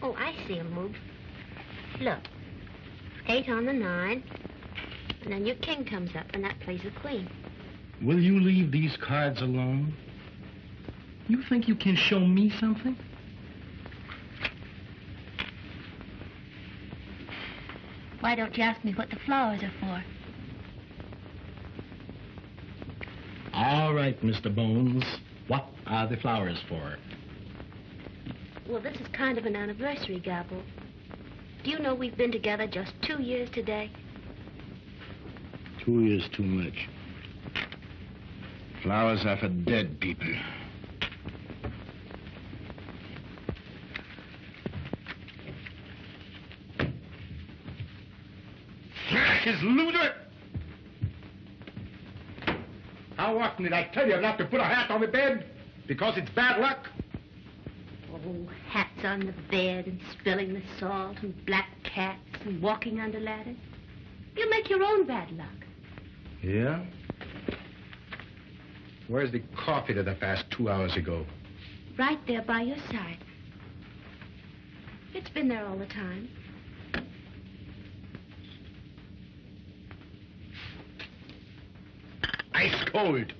Oh, I see 'em move. Look. 8 on the 9. And then your king comes up, and that plays the queen. Will you leave these cards alone? You think you can show me something? Why don't you ask me what the flowers are for? All right, Mr. Bones. What are the flowers for? Well, this is kind of an anniversary, Gabbo. Do you know we've been together just 2 years today? 2 years too much. Flowers are for dead people. His loser! How often did I tell you not to put a hat on the bed? Because it's bad luck? Oh, hats on the bed and spilling the salt and black cats and walking under ladders. You make your own bad luck. Yeah? Where's the coffee that I passed 2 hours ago? Right there by your side. It's been there all the time. Ice cold.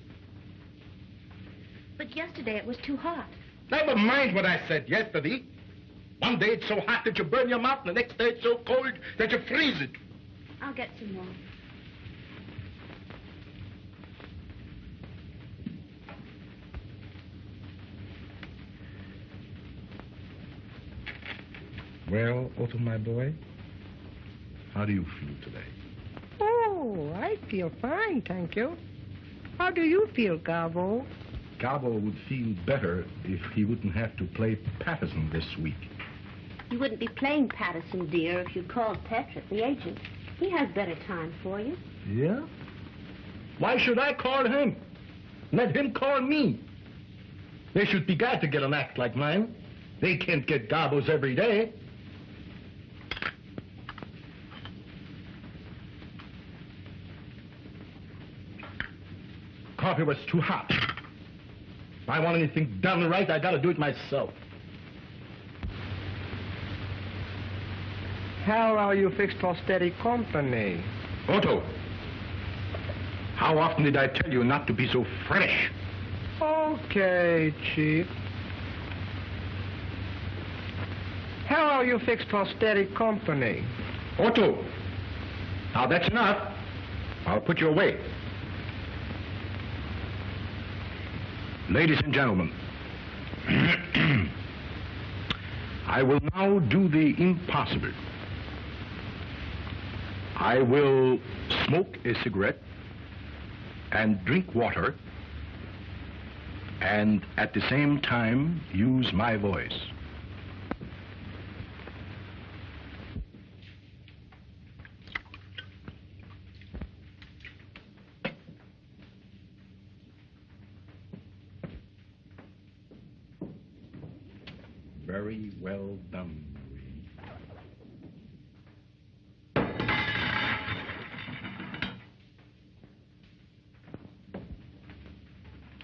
But yesterday it was too hot. Never mind what I said yesterday. One day it's so hot that you burn your mouth, and the next day it's so cold that you freeze it. I'll get some more. Well, Otto, my boy, how do you feel today? Oh, I feel fine, thank you. How do you feel, Gabbo? Gabbo would feel better if he wouldn't have to play Patterson this week. You wouldn't be playing Patterson, dear, if you called Patrick, the agent. He has better time for you. Yeah? Why should I call him? Let him call me. They should be glad to get an act like mine. They can't get Gabbos every day. Coffee was too hot. If I want anything done right, I gotta do it myself. How are you fixed for steady company? Otto, how often did I tell you not to be so fresh? Okay, Chief. How are you fixed for steady company? Otto, now that's enough. I'll put you away. Ladies and gentlemen, I will now do the impossible. I will smoke a cigarette and drink water and at the same time use my voice. Very well done, Marie.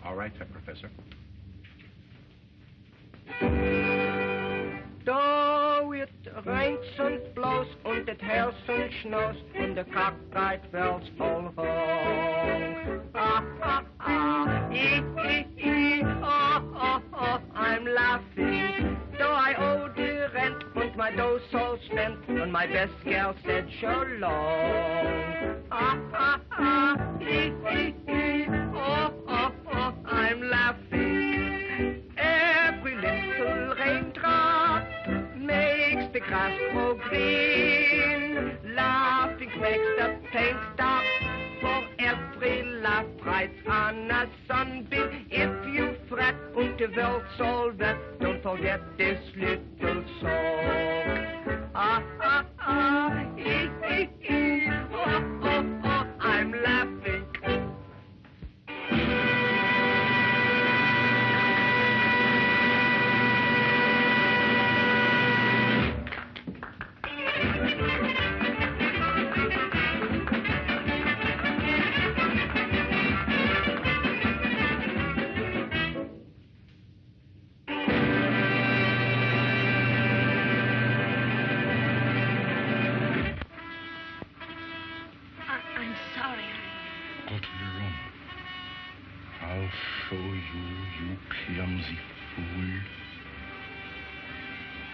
All right, Herr Professor. Da it rains und blows und it hails und snows und the cockeyed bells all wrong. Ah, ah, ah, ee, ee, ee, oh, oh, oh, I'm laughing. Though I owe the rent and my dough so spent and my best girl said so long. Ah, ah, ah, ee, ee, ee, oh, oh, oh, I'm laughing. Every little raindrop makes the grass grow green. Laughing makes the pain stop. For every laugh rides on a sunbeam. If you fret und the world so wet, don't forget this little song. Ah, ah, ah, ee, ee, ee, oh, oh, oh, I'm laughing.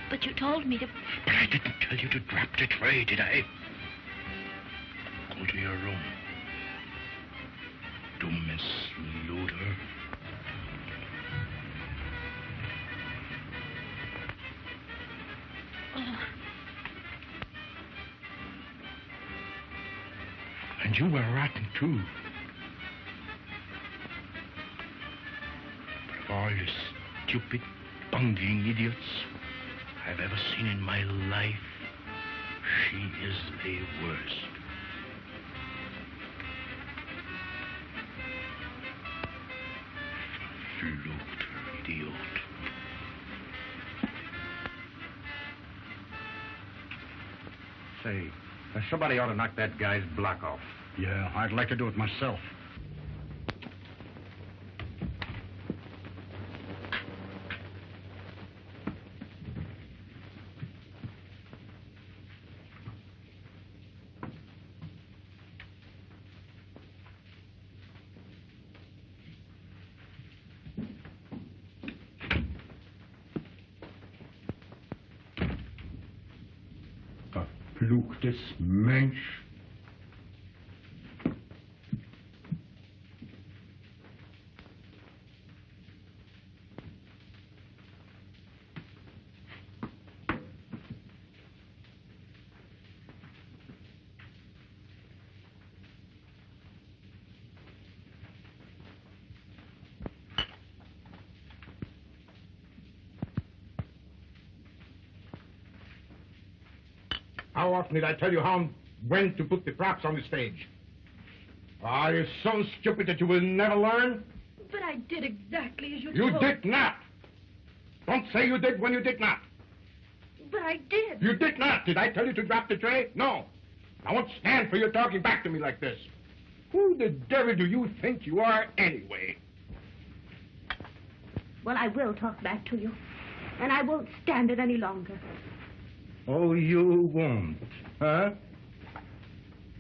But you told me to... But I didn't tell you to drop the tray, did I? Go to your room. Du misluder. Oh. And you were rotten, too. But of all the stupid, bungling idiots I've ever seen in my life, she is the worst. Verfluchter Idiot. Say, somebody ought to knock that guy's block off. Yeah, I'd like to do it myself. Verfluchtes Mensch. How often did I tell you how and when to put the props on the stage? Are you so stupid that you will never learn? But I did exactly as you You told. did not. Don't say you did when you did not. But I did. You did not. Did I tell you to drop the tray? No. I won't stand for you talking back to me like this. Who the devil do you think you are anyway? Well, I will talk back to you. And I won't stand it any longer. Oh, you won't, huh?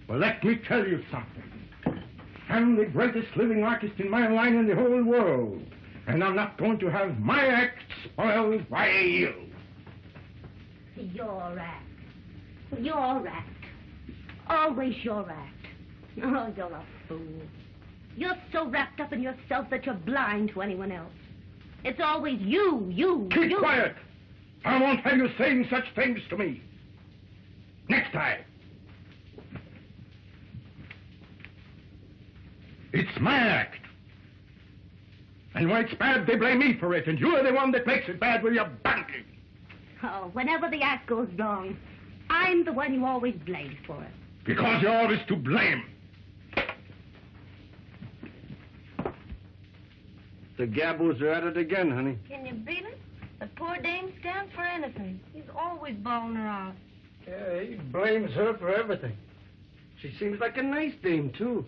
Well, let me tell you something. I'm the greatest living artist in my line in the whole world. And I'm not going to have my act spoiled by you. Your act. Your act. Always your act. Oh, you're a fool. You're so wrapped up in yourself that you're blind to anyone else. It's always you. Keep quiet. I won't have you saying such things to me. Next time. It's my act. And when it's bad, they blame me for it, and you're the one that makes it bad with your bunking. Oh, whenever the act goes wrong, I'm the one you always blame for it. Because you're always to blame. The Gabbos are at it again, honey. Can you beat it? The poor dame stands for anything. He's always bawling her out. Yeah, he blames her for everything. She seems like a nice dame, too.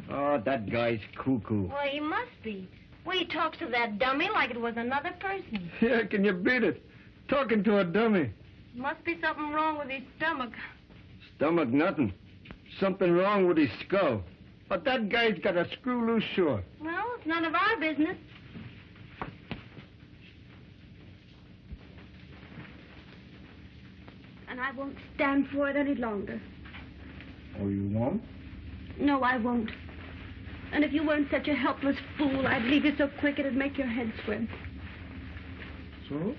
Oh, that guy's cuckoo. Well, he must be. Well, he talks to that dummy like it was another person. Yeah, can you beat it? Talking to a dummy. Must be something wrong with his stomach. Stomach, nothing. Something wrong with his skull. But that guy's got a screw loose, sure. Well, it's none of our business. And I won't stand for it any longer. Oh, you won't? No, I won't. And if you weren't such a helpless fool, I'd leave you so quick it'd make your head swim. So?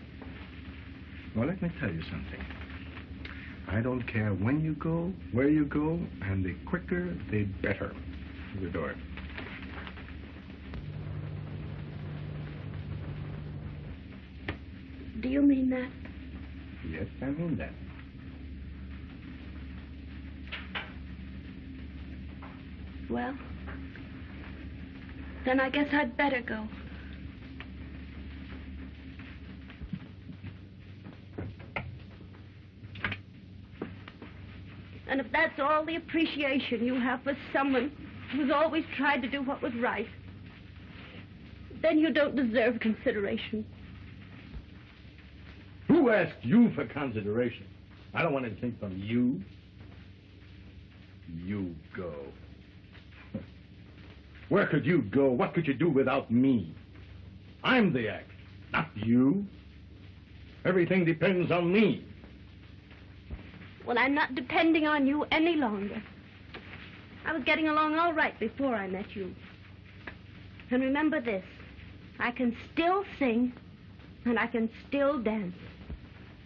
Well, let me tell you something. I don't care when you go, where you go, and the quicker, the better. To the door. Do you mean that? Yes, I mean that. Well, then I guess I'd better go. And if that's all the appreciation you have for someone who's always tried to do what was right, then you don't deserve consideration. Who asked you for consideration? I don't want anything from you. You go. Where could you go? What could you do without me? I'm the act, not you. Everything depends on me. Well, I'm not depending on you any longer. I was getting along all right before I met you. And remember this, I can still sing, and I can still dance.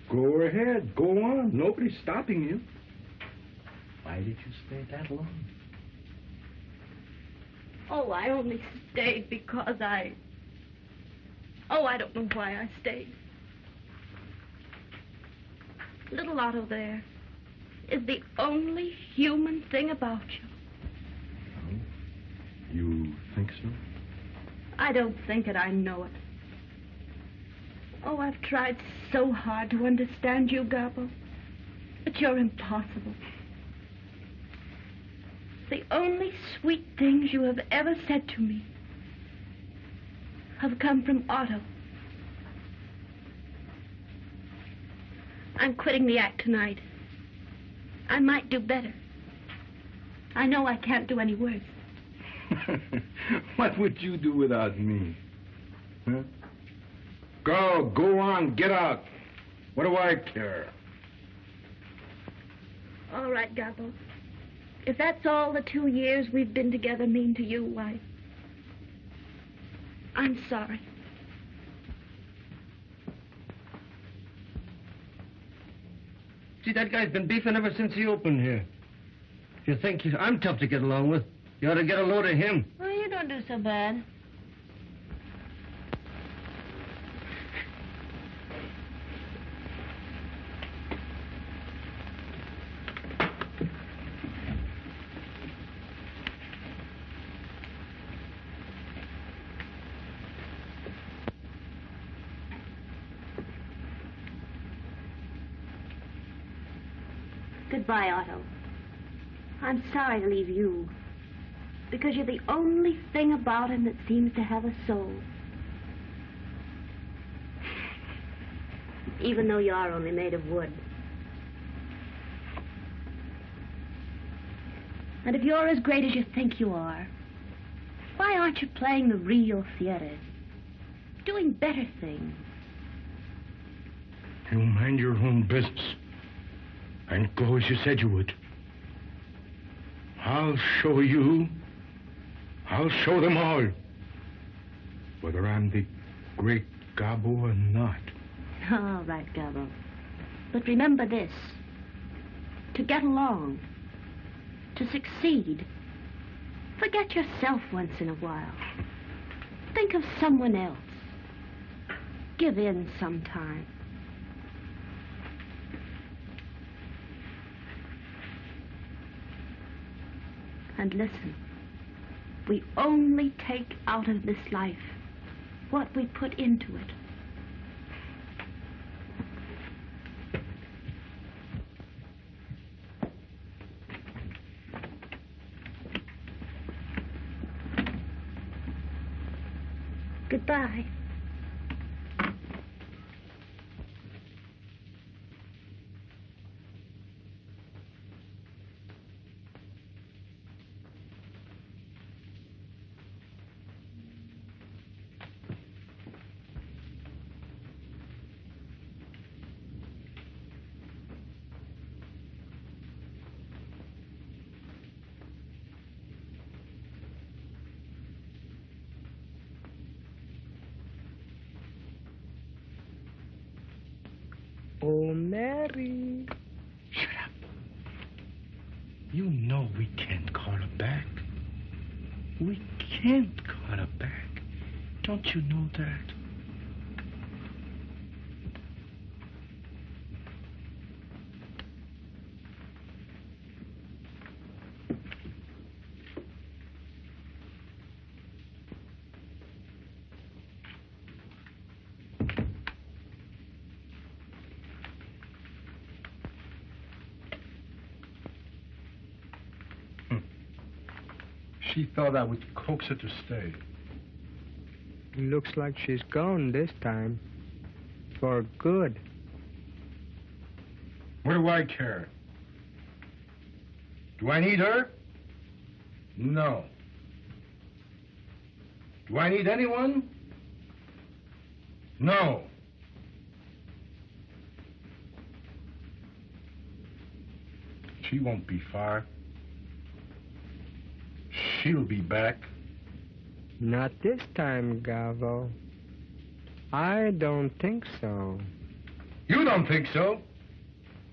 Go ahead, go on. Nobody's stopping you. Why did you stay that long? Oh, I only stayed because I don't know why I stayed. Little Otto there is the only human thing about you. Oh, you think so? I don't think it, I know it. Oh, I've tried so hard to understand you, Gabbo, but you're impossible. The only sweet things you have ever said to me have come from Otto. I'm quitting the act tonight. I might do better. I know I can't do any worse. What would you do without me? Huh? Go on, get out. What do I care? All right, Gabbo. If that's all the 2 years we've been together mean to you, why, I'm sorry. See, that guy's been beefing ever since he opened here. If you think I'm tough to get along with, you ought to get a load of him. Well, you don't do so bad. Goodbye, Otto. I'm sorry to leave you, because you're the only thing about him that seems to have a soul. Even though you are only made of wood. And if you're as great as you think you are, why aren't you playing the real theater? Doing better things? You mind your own business. And go as you said you would. I'll show you. I'll show them all. Whether I'm the great Gabbo or not. All right, Gabbo. But remember this. To get along, to succeed, forget yourself once in a while. Think of someone else. Give in sometime. And listen, we only take out of this life what we put into it. Goodbye. Oh, Mary. Shut up. You know we can't call her back. We can't call her back. Don't you know that? She thought I would coax her to stay. Looks like she's gone this time. For good. What do I care? Do I need her? No. Do I need anyone? No. She won't be far. She'll be back. Not this time, Gabbo. I don't think so. You don't think so?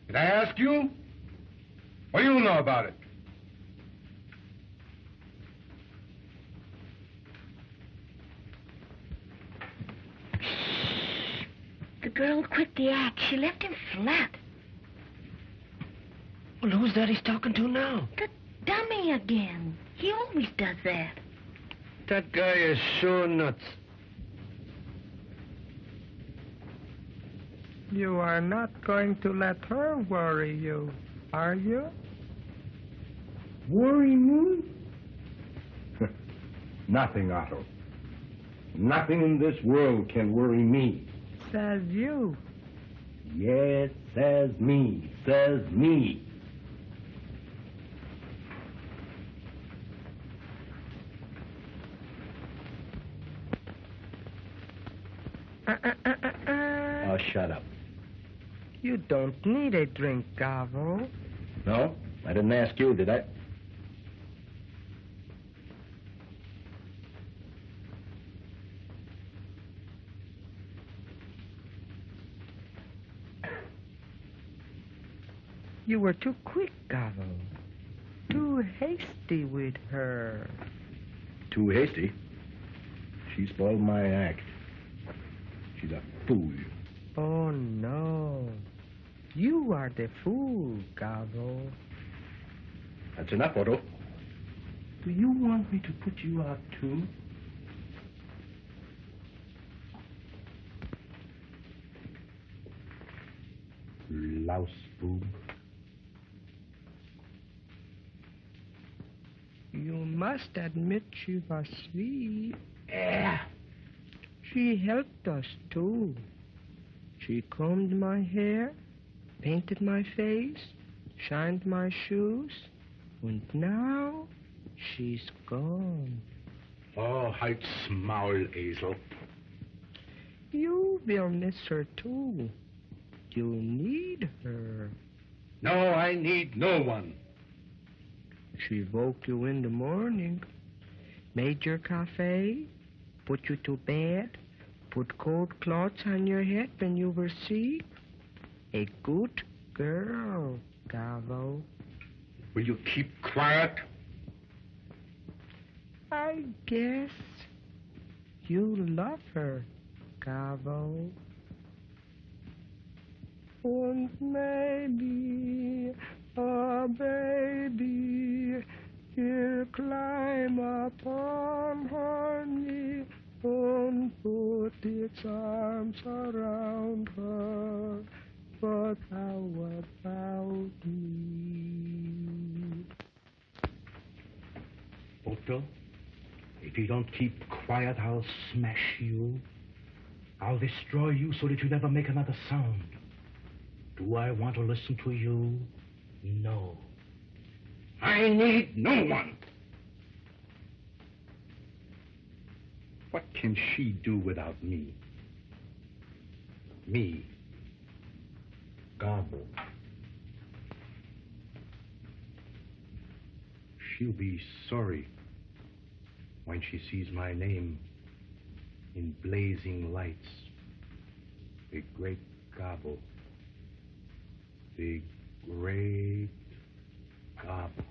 Did I ask you? What do you know about it? The girl quit the act. She left him flat. Well, who's that he's talking to now? The dummy again. He always does that. That guy is sure nuts. You are not going to let her worry you, are you? Worry me? Nothing, Otto. Nothing in this world can worry me. Says you. Yes, says me. Says me. Oh, shut up. You don't need a drink, Gabbo. No? I didn't ask you, did I? You were too quick, Gabbo. Too hasty with her. Too hasty? She spoiled my act. She's a fool. Oh, no. You are the fool, Gabbo. That's enough, Otto. Do you want me to put you out, too? Louse boob. You must admit she was sweet. Yeah. She helped us, too. She combed my hair, painted my face, shined my shoes, and now she's gone. Oh, halt's Maul, Esel. You will miss her, too. You need her. No, I need no one. She woke you in the morning, made your cafe, put you to bed, put cold cloths on your head when you were sick. A good girl, Gabbo. Will you keep quiet? I guess you love her, Gabbo. And maybe a baby he'll climb upon her knee and put its arms around her. But how about me? Otto, if you don't keep quiet, I'll smash you. I'll destroy you so that you never make another sound. Do I want to listen to you? No. I need no one. What can she do without me? Me. Gabbo. She'll be sorry when she sees my name in blazing lights. The great Gabbo. The great Gabbo.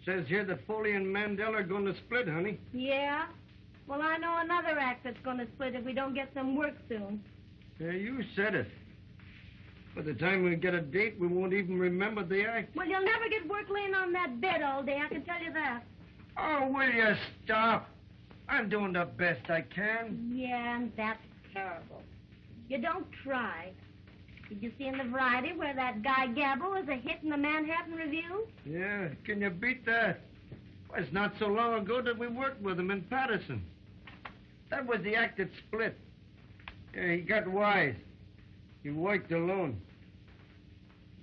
Says here that Foley and Mandel are going to split, honey. Yeah? Well, I know another act that's going to split if we don't get some work soon. Yeah, you said it. By the time we get a date, we won't even remember the act. Well, you'll never get work laying on that bed all day, I can tell you that. Oh, will you stop? I'm doing the best I can. Yeah, and that's terrible. You don't try. Did you see in the Variety where that guy Gabbo is a hit in the Manhattan Review? Yeah, can you beat that? Well, it's not so long ago that we worked with him in Patterson. That was the act that split. Yeah, he got wise. He worked alone.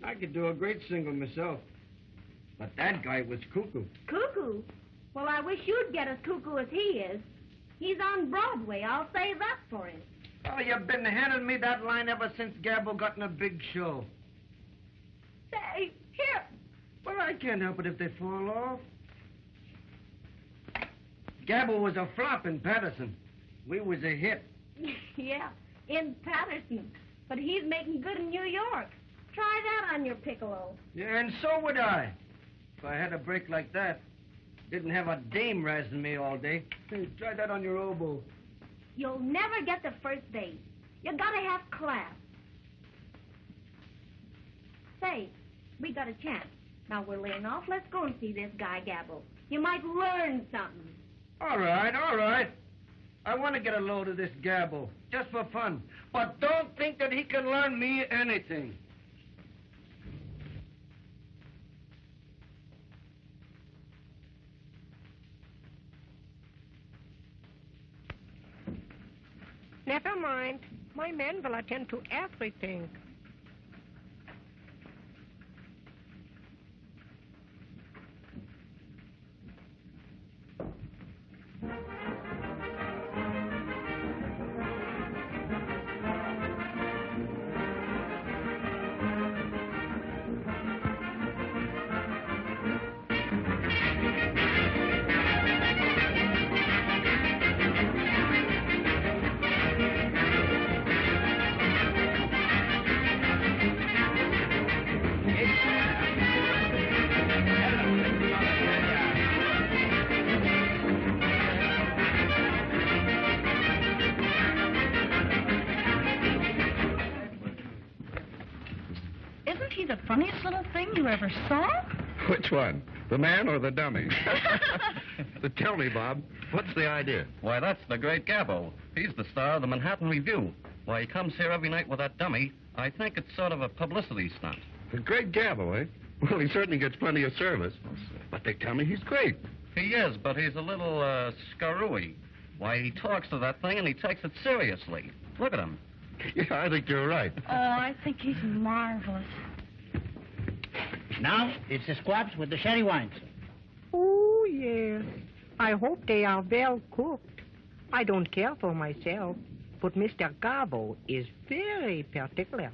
I could do a great single myself. But that guy was cuckoo. Cuckoo? Well, I wish you'd get as cuckoo as he is. He's on Broadway, I'll say that for him. Oh, you've been handing me that line ever since Gabbo got in a big show. Say, here. Well, I can't help it if they fall off. Gabbo was a flop in Patterson. We was a hit. Yeah, in Patterson. But he's making good in New York. Try that on your piccolo. Yeah, and so would I. If I had a break like that. Didn't have a dame razzing me all day. Hey, try that on your oboe. You'll never get the first base. You gotta have class. Say, we got a chance. Now we're laying off. Let's go and see this guy, Gabbo. You might learn something. All right, all right. I want to get a load of this Gabbo, just for fun. But don't think that he can learn me anything. Never mind. My men will attend to everything. Isn't he the funniest little thing you ever saw? Which one? The man or the dummy? Tell me, Bob, what's the idea? Why, that's the great Gabbo. He's the star of the Manhattan Review. Why, he comes here every night with that dummy. I think it's sort of a publicity stunt. The great Gabbo, eh? Well, he certainly gets plenty of service. But they tell me he's great. He is, but he's a little, screwy. Why, he talks to that thing and he takes it seriously. Look at him. Yeah, I think you're right. Oh, I think he's marvelous. Now, it's the squabs with the sherry wines. Oh, yes. I hope they are well cooked. I don't care for myself, but Mr. Gabbo is very particular.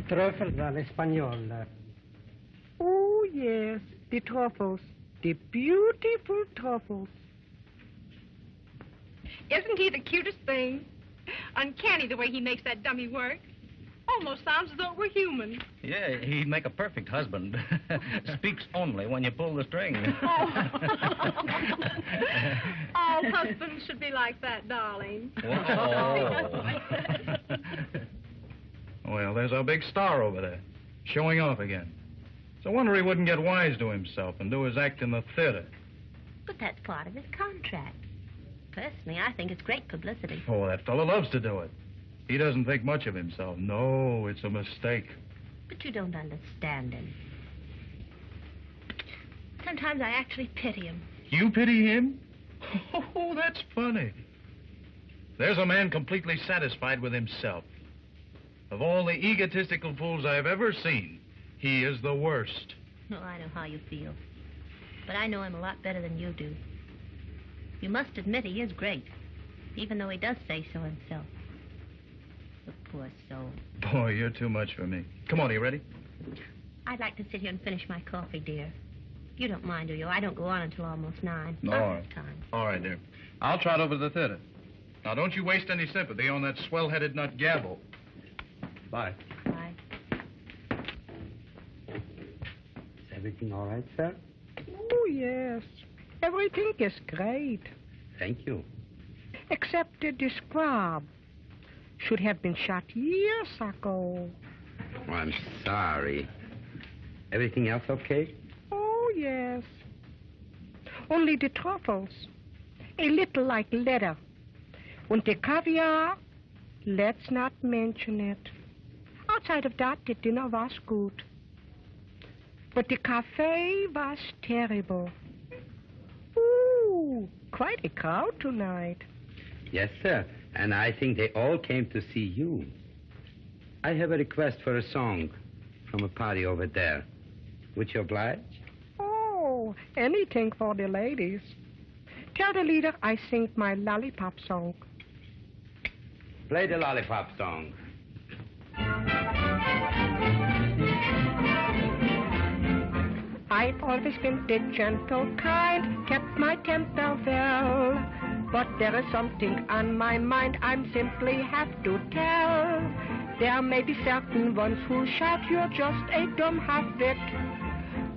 Truffles al español. Oh, yes, the truffles. The beautiful truffles. Isn't he the cutest thing? Uncanny the way he makes that dummy work. Almost sounds as though it were human. Yeah, he'd make a perfect husband. Speaks only when you pull the string. Oh. All husbands should be like that, darling. Whoa. Well, there's our big star over there, showing off again. It's a wonder he wouldn't get wise to himself and do his act in the theater. But that's part of his contract. Personally, I think it's great publicity. Oh, that fellow loves to do it. He doesn't think much of himself. No, it's a mistake. But you don't understand him. Sometimes I actually pity him. You pity him? Oh, that's funny. There's a man completely satisfied with himself. Of all the egotistical fools I've ever seen, he is the worst. Oh, I know how you feel. But I know him a lot better than you do. You must admit he is great, even though he does say so himself. The poor soul. Boy, you're too much for me. Come on, are you ready? I'd like to sit here and finish my coffee, dear. You don't mind, do you? I don't go on until almost 9. No. All right. Time. All right, dear. I'll trot over to the theater. Now, don't you waste any sympathy on that swell-headed nut Gabbo. Bye. Bye. Is everything all right, sir? Oh, yes. Everything is great. Thank you. Except the squab. Should have been shot years ago. Oh, I'm sorry. Everything else okay? Oh, yes. Only the truffles. A little like leather. And the caviar, let's not mention it. Outside of that, the dinner was good. But the cafe was terrible. Ooh, quite a crowd tonight. Yes, sir. And I think they all came to see you. I have a request for a song from a party over there. Would you oblige? Oh, anything for the ladies. Tell the leader I sing my lollipop song. Play the lollipop song. I've always been the gentle kind, kept my temper well. But there is something on my mind I'm simply have to tell. There may be certain ones who shout you're just a dumb half-wit.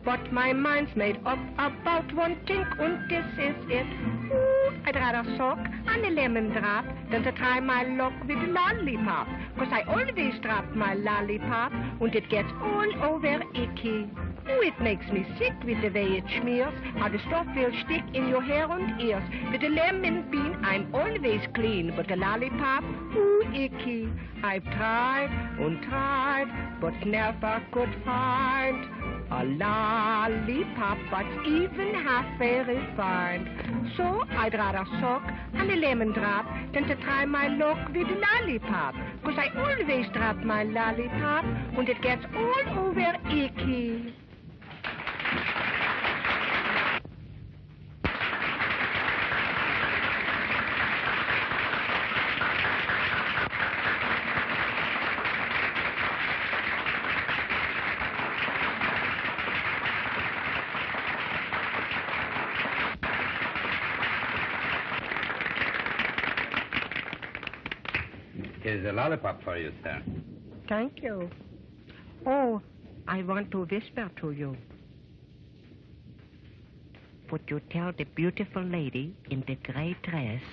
But my mind's made up about one thing, and this is it. Ooh, I'd rather suck on a lemon drop than to try my luck with a lollipop. 'Cause I always drop my lollipop, and it gets all over icky. Ooh, it makes me sick with the way it smears, how the stuff will stick in your hair and ears. With a lemon bean, I'm always clean, but the lollipop, ooh, icky. I've tried and tried, but never could find a lollipop that's even halfway refined. So I'd rather suck on a lemon drop than to try my luck with a lollipop. 'Cause I always drop my lollipop, and it gets all over icky. Here's a lollipop for you, sir. Thank you. Oh, I want to whisper to you. Would you tell the beautiful lady in the gray dress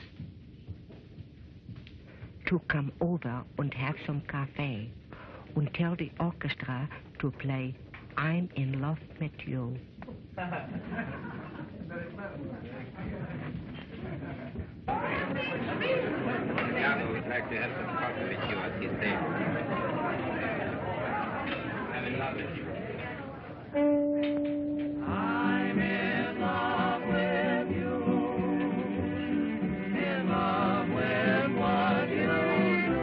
to come over and have some cafe, and tell the orchestra to play I'm in Love with You? Gabbo would like to have some coffee with you at his table. I'm in love with you. I'm in love with you. In love with what you do.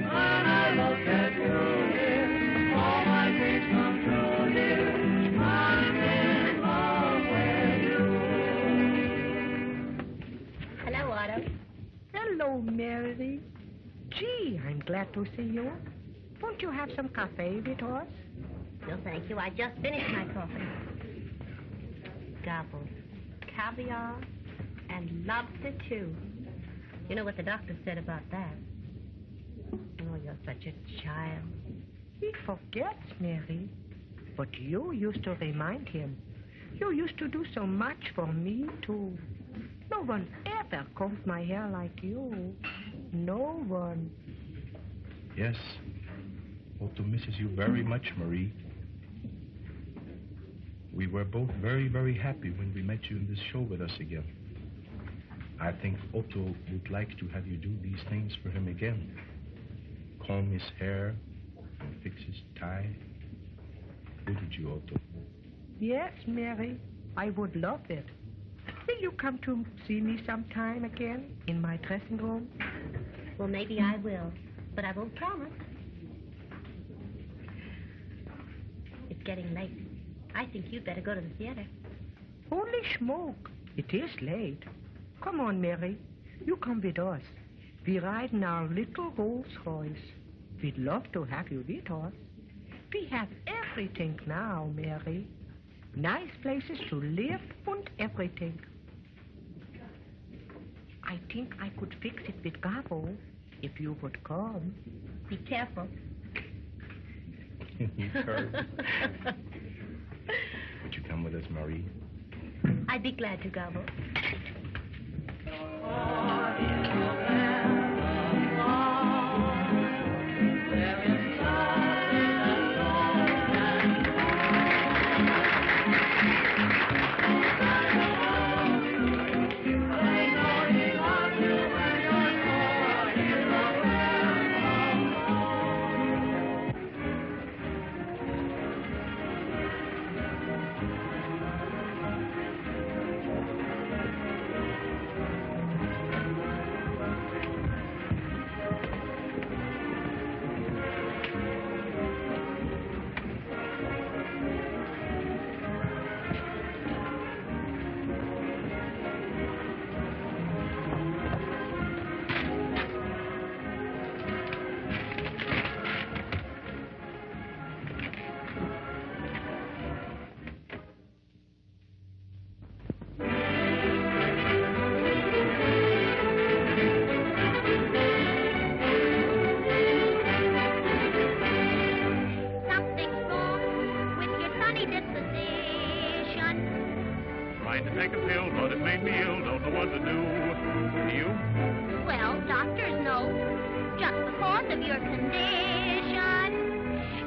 When I look at you, dear, all my dreams come true, dear. I'm in love with you. Hello, Otto. Hello, Mary. Gee, I'm glad to see you. Won't you have some cafe with us? No, thank you. I just finished my coffee. Gobble. Caviar and lobster, too. You know what the doctor said about that? Oh, you're such a child. He forgets, Mary. But you used to remind him. You used to do so much for me, too. No one ever combed my hair like you. No one. Yes. Otto misses you very much, Marie. We were both very, very happy when we met you in this show with us again. I think Otto would like to have you do these things for him again. Comb his hair and fix his tie. Wouldn't you, Otto? Yes, Mary, I would love it. Will you come to see me sometime again in my dressing room? Well, maybe I will, but I won't promise. It's getting late. I think you'd better go to the theater. Holy smoke, it is late. Come on, Mary, you come with us. We ride in our little Rolls Royce. We'd love to have you with us. We have everything now, Mary. Nice places to live and everything. I think I could fix it with Gabbo if you would come. Be careful. You could. Would you come with us, Marie? I'd be glad to, Gabbo. your condition.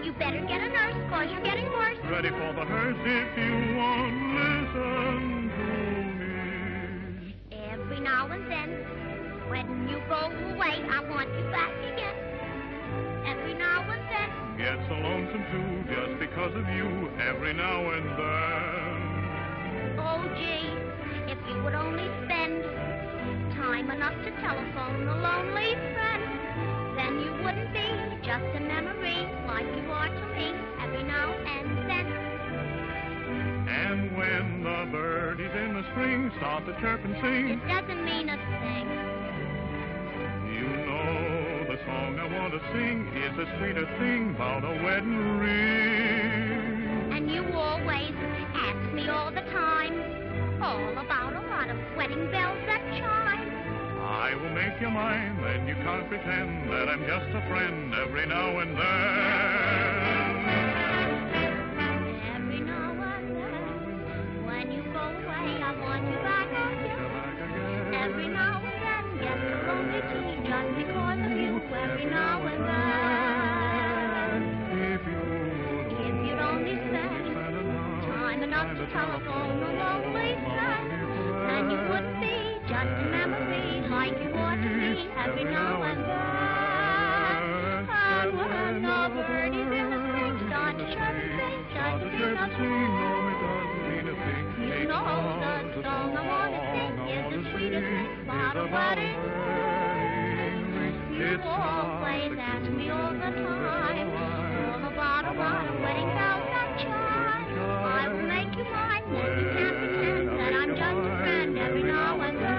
You better get a nurse, cause you're getting worse. Ready for the hearse if you won't listen to me. Every now and then, when you go away, I want you back again. Every now and then. Get so lonesome too, just because of you, every now and then. Oh, gee, if you would only spend time enough to telephone a lonely friend, then you wouldn't be just a memory like you are to me every now and then. And when the birdies in the spring start to chirp and sing, It doesn't mean a thing. you know the song I want to sing is a sweeter thing about a wedding ring. And you always ask me all the time, all about a lot of wedding bells that chime. I will make you mine, then you can't pretend that I'm just a friend every now and then. Every now and then, when you go away, I want you back again. Every now and then, get so lonely too, just because of you. Every now and then, If you'd only spend time enough to telephone a lonely friend, then you wouldn't be just a memory like you are to me every now and then. And when the birdies in the spring start to chirp and sing, doesn't mean a thing. You know the song I want to sing is the sweetest thing about a wedding ring. You always ask me all the time, all about a lot of wedding bells that chime. I will make you mine, then you can't pretend that I'm just a friend every now and then.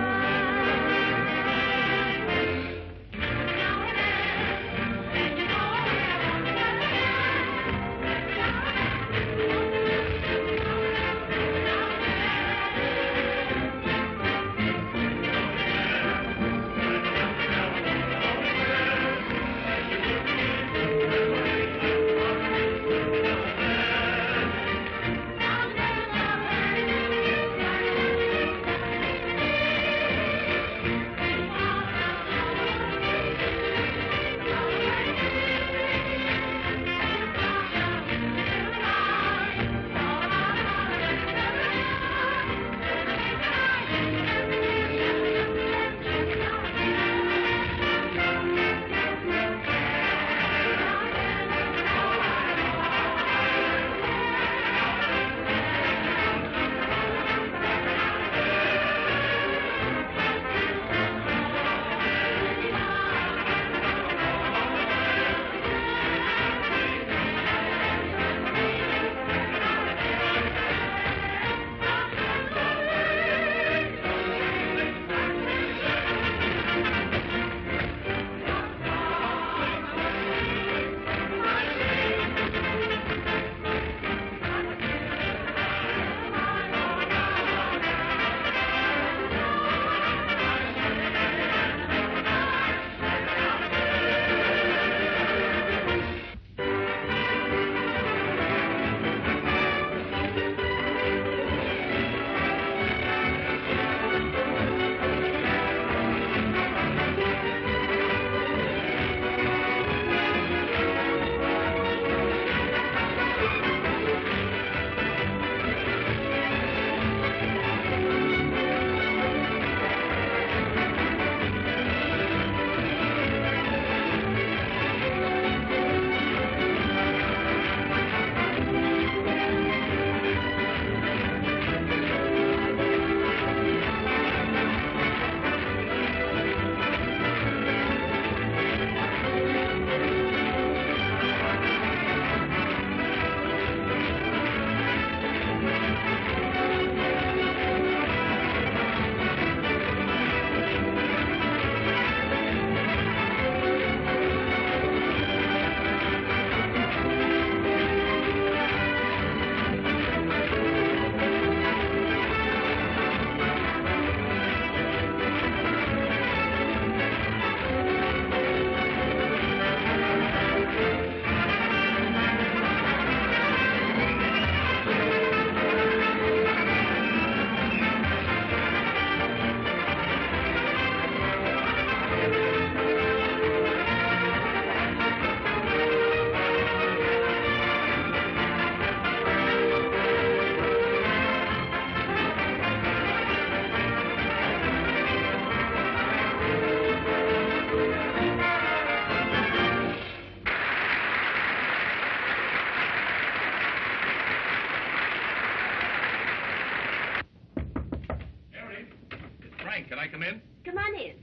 Frank, can I come in? Come on in.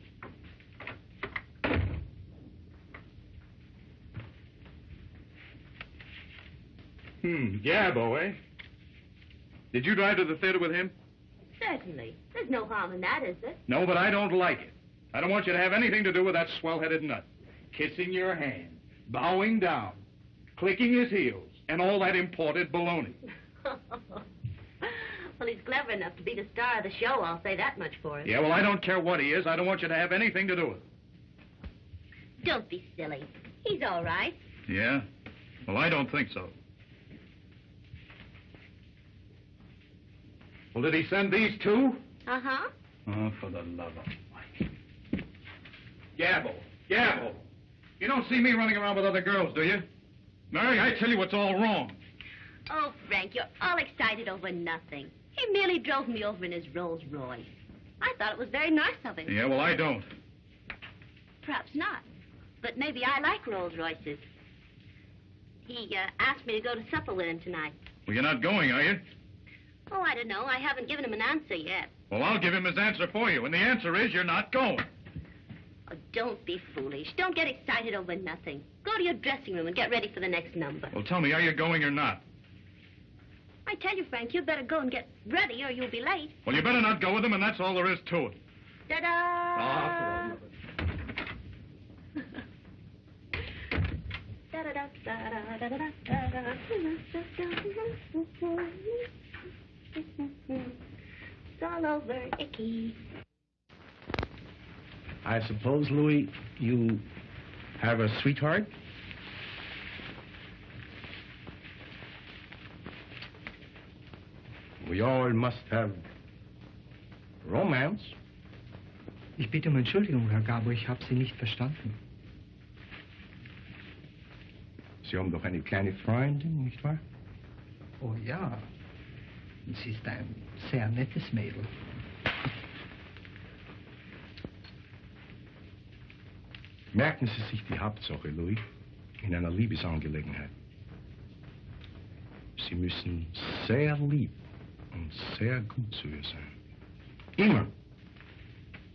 Gabbo, eh? Did you drive to the theater with him? Certainly. There's no harm in that, is there? No, but I don't like it. I don't want you to have anything to do with that swell-headed nut. Kissing your hand, bowing down, clicking his heels, and all that imported baloney. Well, he's clever enough to be the star of the show, I'll say that much for him. Yeah, well, I don't care what he is. I don't want you to have anything to do with it. Don't be silly. He's all right. Yeah? Well, I don't think so. Well, did he send these two? Uh-huh. Oh, for the love of Mike. Gabbo. You don't see me running around with other girls, do you? Mary, I tell you what's all wrong. Oh, Frank, you're all excited over nothing. He merely drove me over in his Rolls Royce. I thought it was very nice of him. Yeah, well, I don't. Perhaps not. But maybe I like Rolls Royces. He asked me to go to supper with him tonight. Well, you're not going, are you? Oh, I don't know. I haven't given him an answer yet. Well, I'll give him his answer for you, and the answer is you're not going. Oh, don't be foolish. Don't get excited over nothing. Go to your dressing room and get ready for the next number. Well, tell me, are you going or not? I tell you, Frank, you'd better go and get ready or you'll be late. Well, you better not go with him, and that's all there is to it. Ta-da! It's all over, Icky. I suppose, Louis, you have a sweetheart? We all must have romance. Ich bitte um Entschuldigung, Herr Gabbo, ich habe Sie nicht verstanden. Sie haben doch eine kleine Freundin, nicht wahr? Oh ja, sie ist ein sehr nettes Mädel. Merken Sie sich die Hauptsache, Louis, in einer Liebesangelegenheit. Sie müssen sehr lieb und sehr gut zu ihr sein. Immer.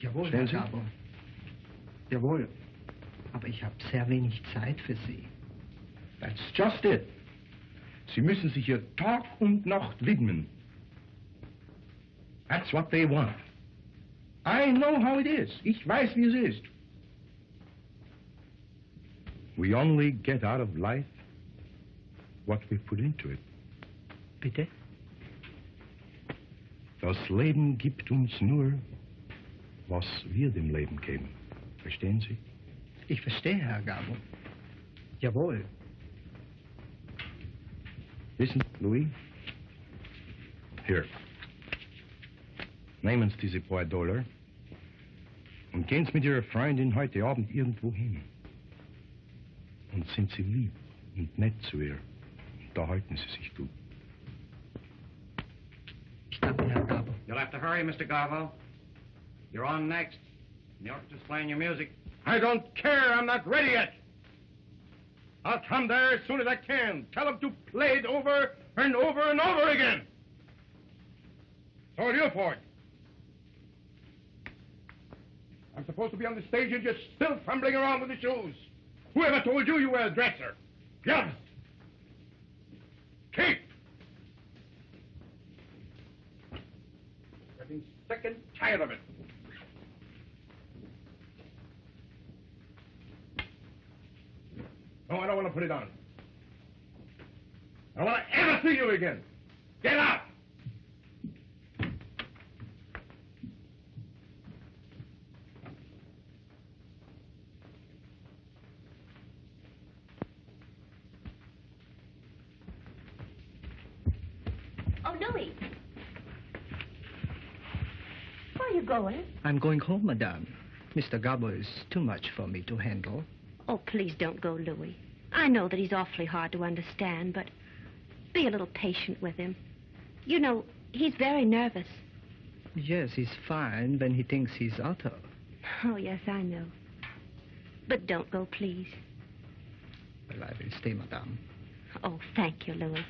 Jawohl, Herr Gabbo. Jawohl. Aber ich habe sehr wenig Zeit für Sie. That's just it. Sie müssen sich ihr Tag und Nacht widmen. That's what they want. I know how it is. Ich weiß, wie es ist. We only get out of life what we put into it. Bitte? Das Leben gibt uns nur, was wir dem Leben geben. Verstehen Sie? Ich verstehe, Herr Gabbo. Jawohl. Wissen Sie, Louis? Hier. Nehmen Sie diese paar $, und gehen Sie mit Ihrer Freundin heute Abend irgendwo hin. Und sind Sie lieb und nett zu ihr. Da halten Sie sich gut. Ich danke, Herr Gabbo. You'll have to hurry, Mr. Gabbo. You're on next. The orchestra's playing your music. I don't care. I'm not ready yet. I'll come there as soon as I can. Tell them to play it over and over and over again. So are you for it. I'm supposed to be on the stage and you're still fumbling around with the shoes. Whoever told you you were a dresser? Yes. Keep. Getting sick and tired of it. No, I don't want to put it on. I don't want to ever see you again. Get out! Oh, Louis. Where are you going? I'm going home, Madame. Mr. Gabbo is too much for me to handle. Oh, please don't go, Louis. I know that he's awfully hard to understand, but be a little patient with him. You know, he's very nervous. Yes, he's fine when he thinks he's Otto. Oh, yes, I know. But don't go, please. Well, I will stay, Madame. Oh, thank you, Louis.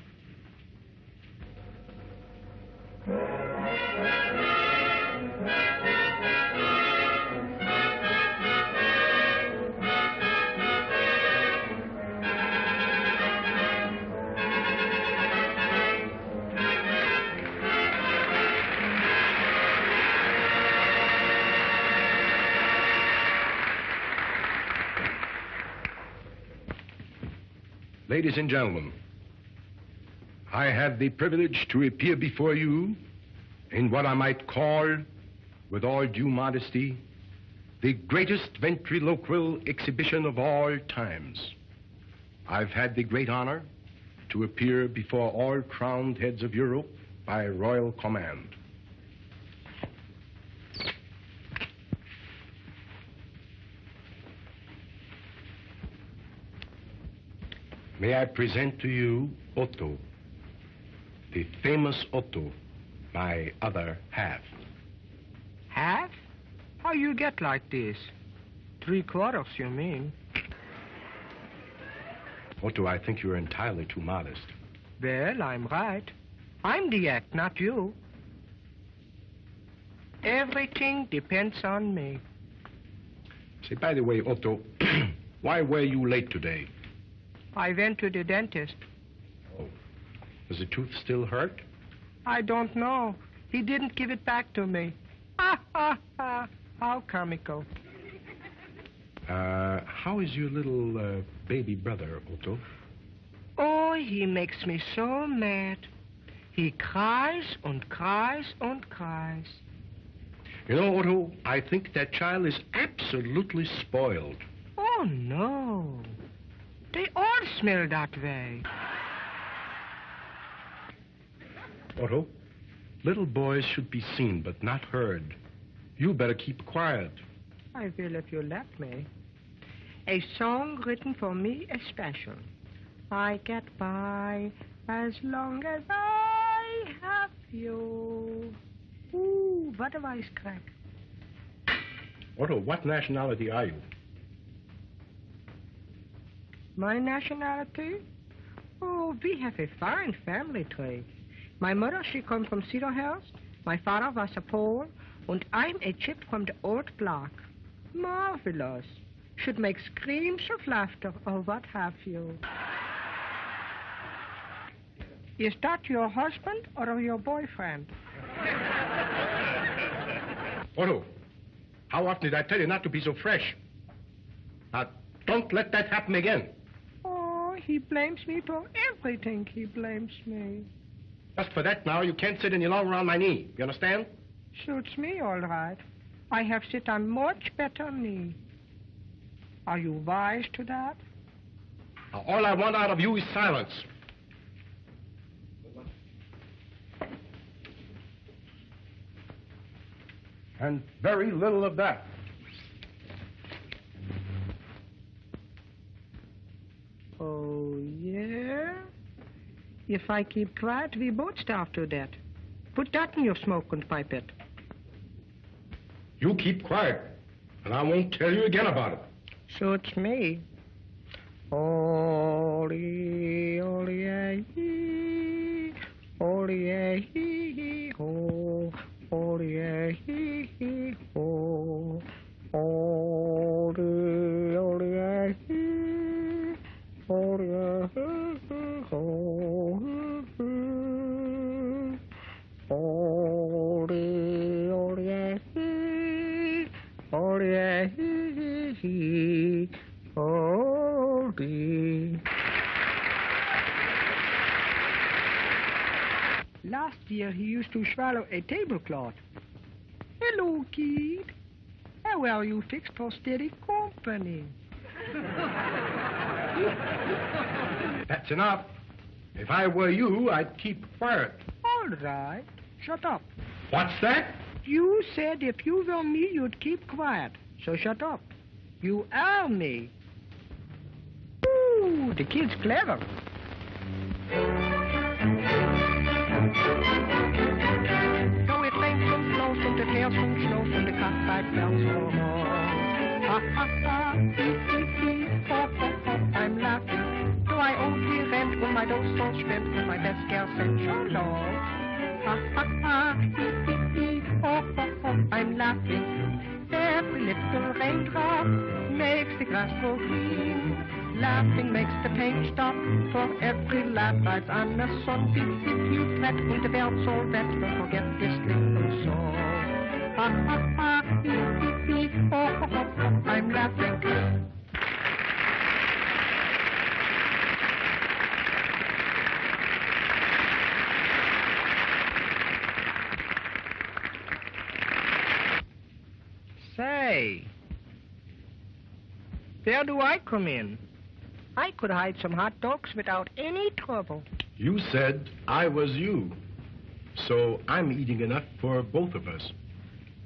Ladies and gentlemen, I have the privilege to appear before you in what I might call, with all due modesty, the greatest ventriloquial exhibition of all times. I've had the great honor to appear before all crowned heads of Europe by royal command. May I present to you Otto, the famous Otto, my other half. Half? How you get like this? 3/4, you mean? Otto, I think you're entirely too modest. Well, I'm right. I'm the act, not you. Everything depends on me. Say, by the way, Otto, why were you late today? I went to the dentist. Oh. Does the tooth still hurt? I don't know. He didn't give it back to me. Ha, ha, ha. How comical. How is your little baby brother, Otto? Oh, he makes me so mad. He cries and cries and cries. You know, Otto, I think that child is absolutely spoiled. Oh, no. They all smell that way. Otto, little boys should be seen but not heard. You better keep quiet. I will if you let me. A song written for me especial. I get by as long as I have you. Ooh, what a voice crack. Otto, what nationality are you? My nationality? Oh, we have a fine family tree. My mother, she come from Cedarhurst. My father was a Pole. And I'm a chip from the old block. Marvelous. Should make screams of laughter or what have you. Is that your husband or your boyfriend? Otto, how often did I tell you not to be so fresh? Now, don't let that happen again. Oh, he blames me for everything. He blames me. Just for that now, you can't sit any longer on my knee. You understand? Suits me all right. I have sit on much better knee. Are you wise to that? Now, all I want out of you is silence. And very little of that. Oh, yeah? If I keep quiet, we both starve to death. Put that in your smoke and pipe it. You keep quiet, and I won't tell you again about it. Suits me. Oli, oli, hee, oli, hee, ho, oli, hee, ho, oli, oli, hee, oli, hee, ho, oli, oli, hee, oli, hee, oli. Last year he used to swallow a tablecloth. Hello, kid. How are you fixed for steady company? That's enough. If I were you, I'd keep quiet. All right. Shut up. What's that? You said if you were me, you'd keep quiet. So shut up. You are me. Ooh, the kid's clever. So it rains and blows and it hails and snows and the cockfight bells for more. Ha ha ha, hee hee hee, ho ho ho, I'm laughing. Do I owe the rent when my dog's so spent when my best girl sent your love? Ha ha ha, hee hee hee, ho ho ho, I'm laughing. Every little raindrop makes the grass grow green. Laughing makes the pain stop. For every laugh rides on the sun. If you fret and the bells all wet, don't forget this little song. Ha ha ha, hee hee hee, ho ho ho, I'm laughing. Say, where do I come in? I could hide some hot dogs without any trouble. You said I was you. So I'm eating enough for both of us.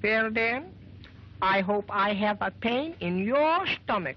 Well then, I hope I have a pain in your stomach.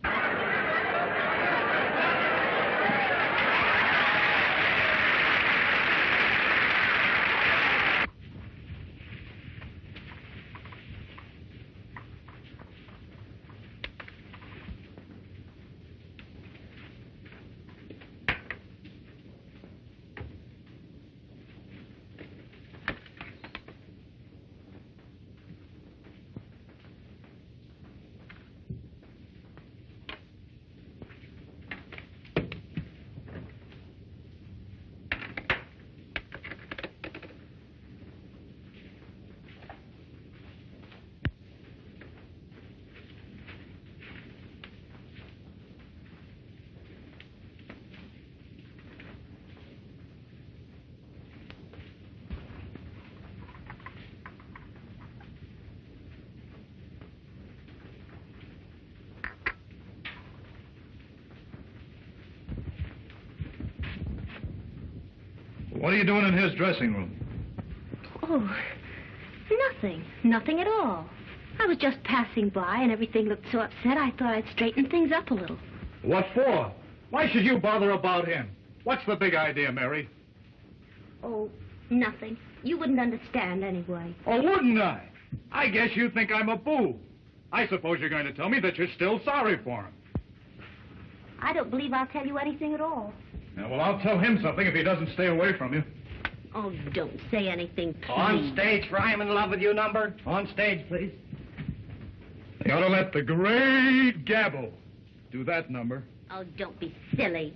What are you doing in his dressing room? Oh, nothing. Nothing at all. I was just passing by and everything looked so upset I thought I'd straighten things up a little. What for? Why should you bother about him? What's the big idea, Mary? Oh, nothing. You wouldn't understand anyway. Oh, wouldn't I? I guess you think I'm a fool. I suppose you're going to tell me that you're still sorry for him. I don't believe I'll tell you anything at all. Yeah, well, I'll tell him something if he doesn't stay away from you. Oh, don't say anything, please. On stage for I'm in love with you number. On stage, please. They ought to let the great Gabbo do that number. Oh, don't be silly.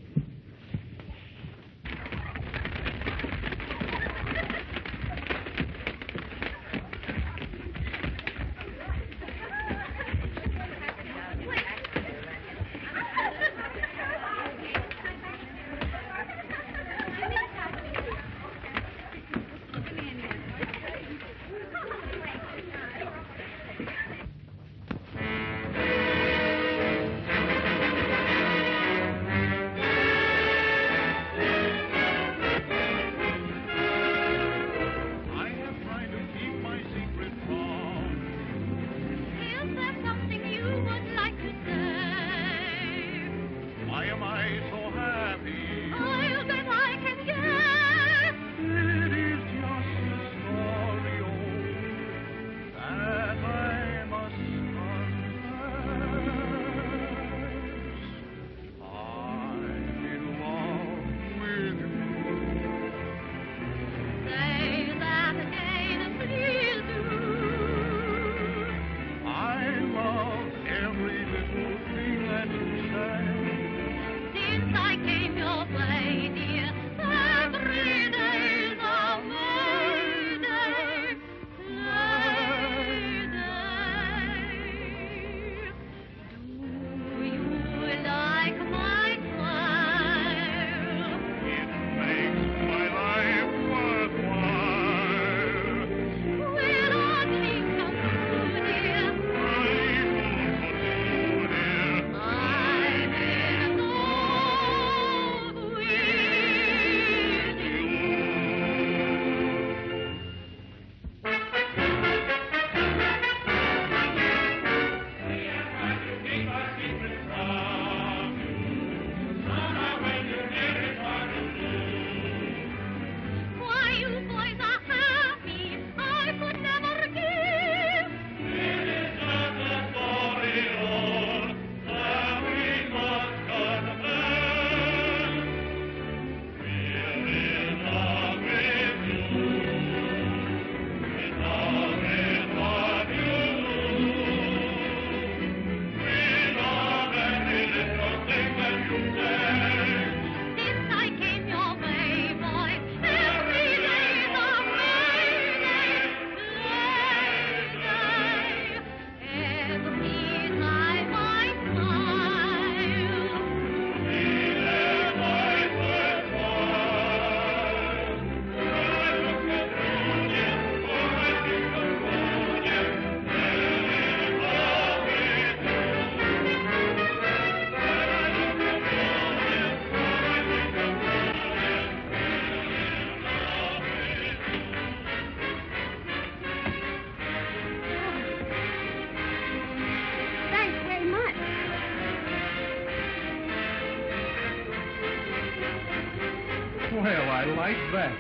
Well, I like that.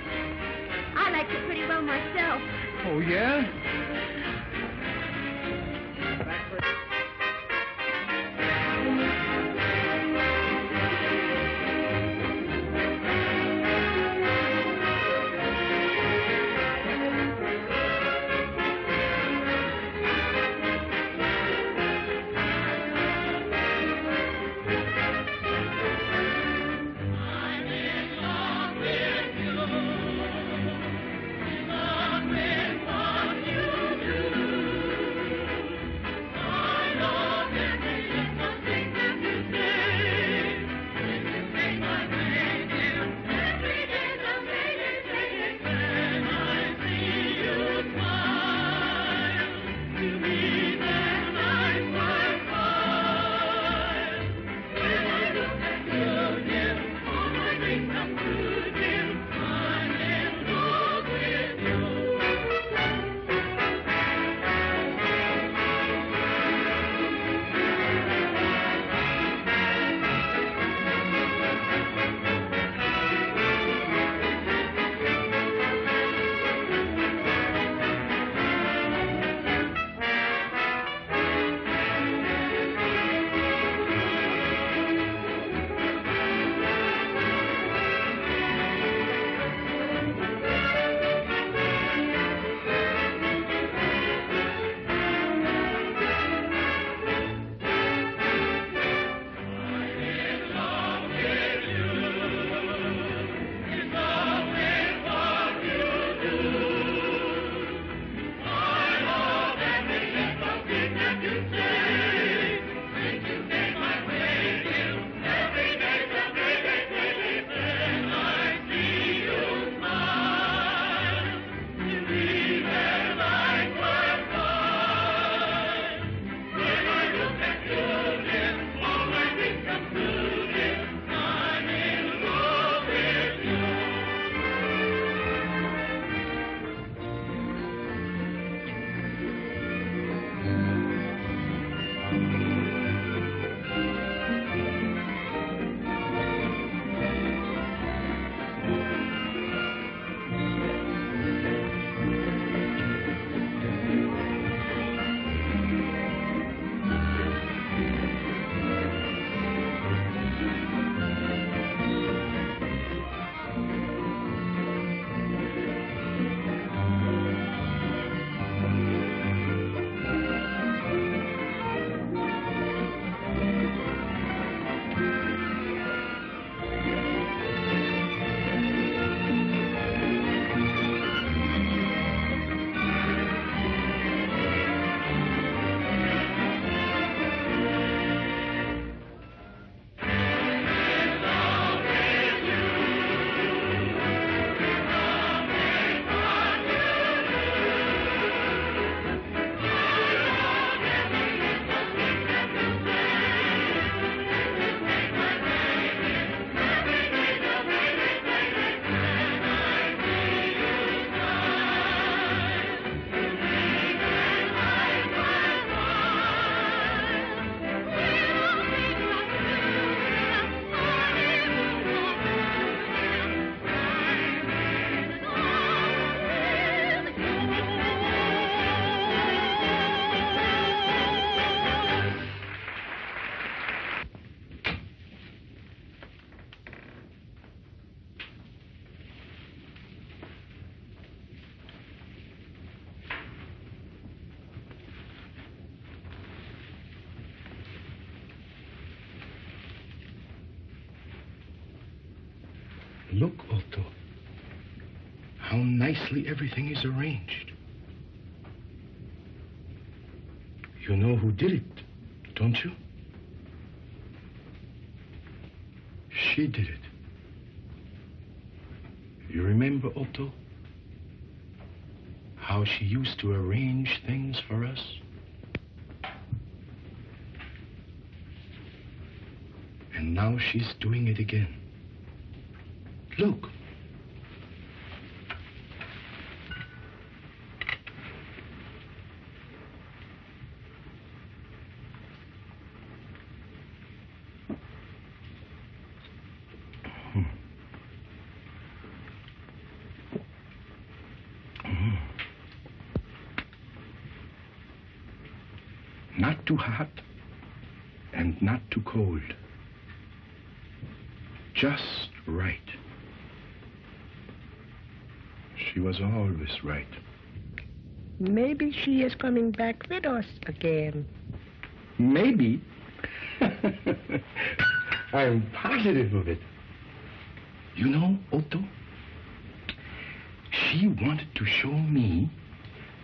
I liked it pretty well myself. Oh, yeah? Look, Otto. How nicely everything is arranged. You know who did it, don't you? She did it. You remember, Otto? How she used to arrange things for us? And now she's doing it again. Look. Not too hot and not too cold. Just right. She was always right. Maybe she is coming back with us again. Maybe. I'm positive of it. You know, Otto, she wanted to show me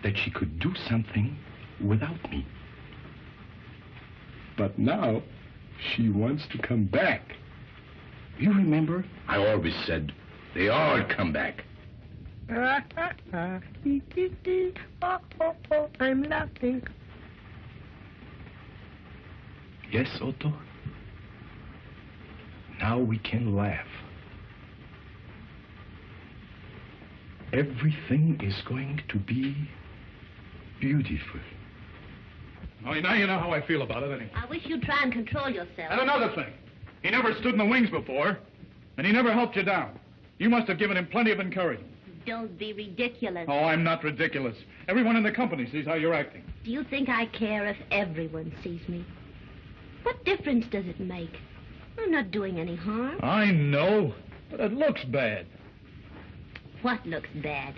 that she could do something without me. But now she wants to come back. You remember? I always said they all come back. Oh, I'm laughing. Yes, Otto? Now we can laugh. Everything is going to be beautiful. Oh, now you know how I feel about it, anyway. I wish you'd try and control yourself. And another thing. He never stood in the wings before, and he never helped you down. You must have given him plenty of encouragement. Don't be ridiculous. Oh, I'm not ridiculous. Everyone in the company sees how you're acting. Do you think I care if everyone sees me? What difference does it make? I'm not doing any harm. I know, but it looks bad. What looks bad?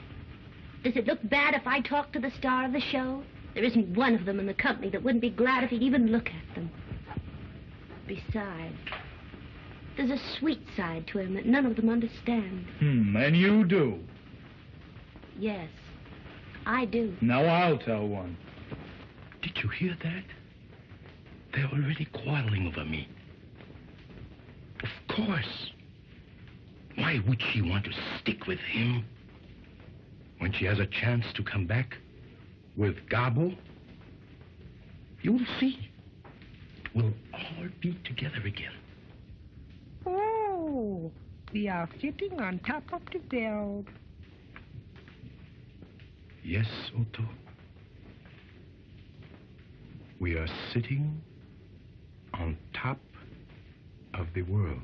Does it look bad if I talk to the star of the show? There isn't one of them in the company that wouldn't be glad if he'd even look at them. Besides, there's a sweet side to him that none of them understand. And you do. Yes, I do. Now I'll tell one. Did you hear that? They're already quarreling over me. Of course. Why would she want to stick with him when she has a chance to come back with Gabbo? You'll see. We'll all be together again. Oh, we are sitting on top of the bell. Yes, Otto. We are sitting on top of the world.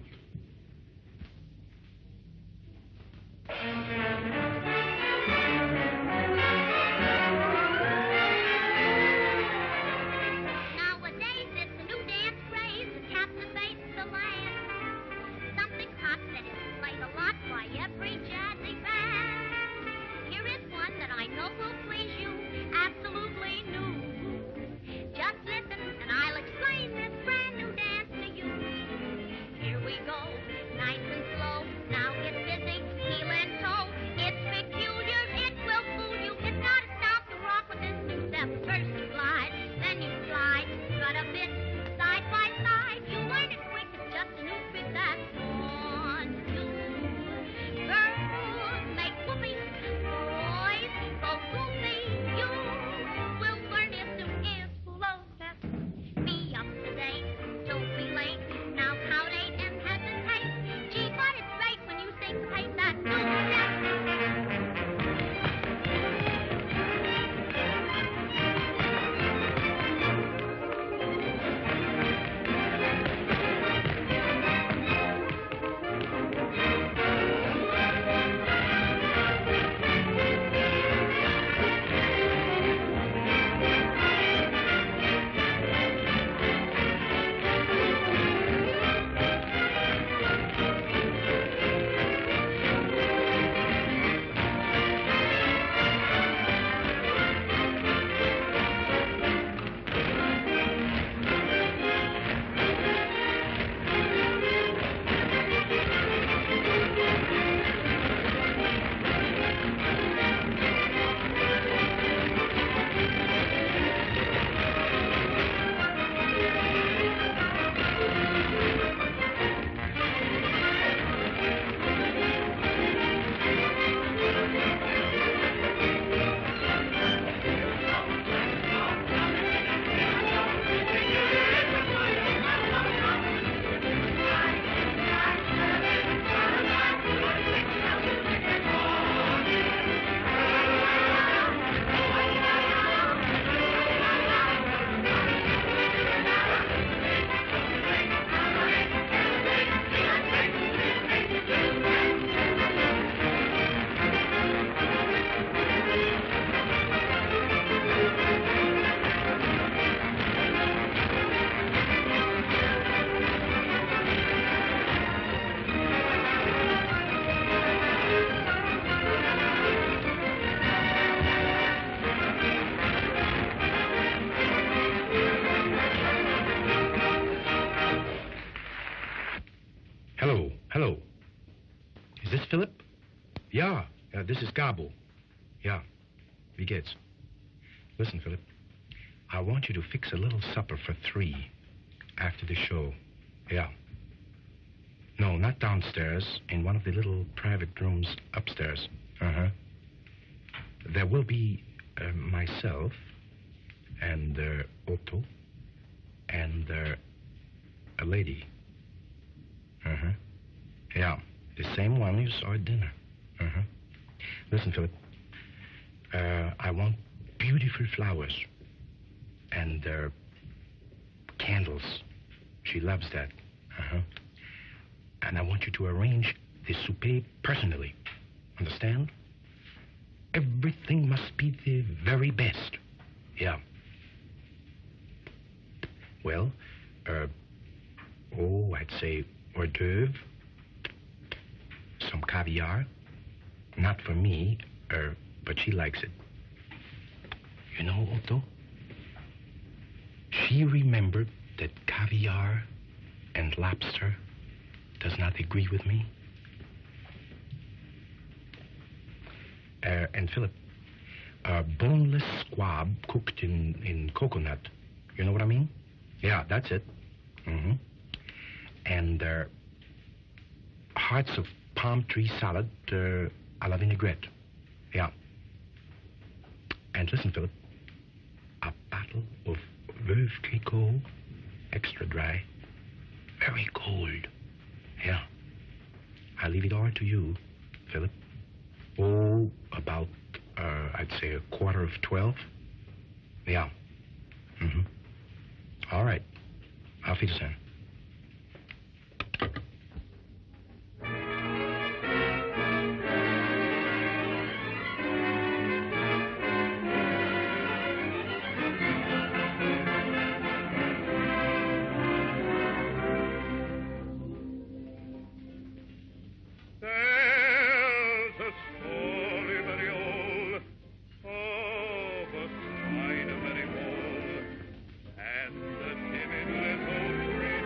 Nowadays it's a new dance craze that captivates the land. Something pop that is played a lot by every jazzy band. Here is one that I know will please you, absolutely new. Just listen and I'll explain this brand new dance to you. Here we go Philip? Yeah, this is Gabbo. Yeah, wie geht's? Listen, Philip, I want you to fix a little supper for 3 after the show. Yeah. No, not downstairs, in one of the little private rooms upstairs. Uh-huh. There will be myself and Otto and a lady. Uh-huh. Yeah, the same one you saw at dinner. Uh-huh. Listen, Philip, I want beautiful flowers and candles. She loves that. Uh-huh. And I want you to arrange the souper personally. Understand? Everything must be the very best. Yeah. Well, I'd say hors d'oeuvre, some caviar. Not for me, but she likes it. You know, Otto, she remembered that caviar and lobster does not agree with me. And Philip, boneless squab cooked in coconut. You know what I mean? Yeah, that's it. Mm-hmm. And hearts of palm tree salad a la vinaigrette. Yeah. And listen, Philip, a bottle of Veuve Clicquot, extra dry, very cold. Yeah. I leave it all to you, Philip. Oh, about, I'd say 11:45. Yeah. Mm-hmm. All right. Auf Wiedersehen. And the timid little tree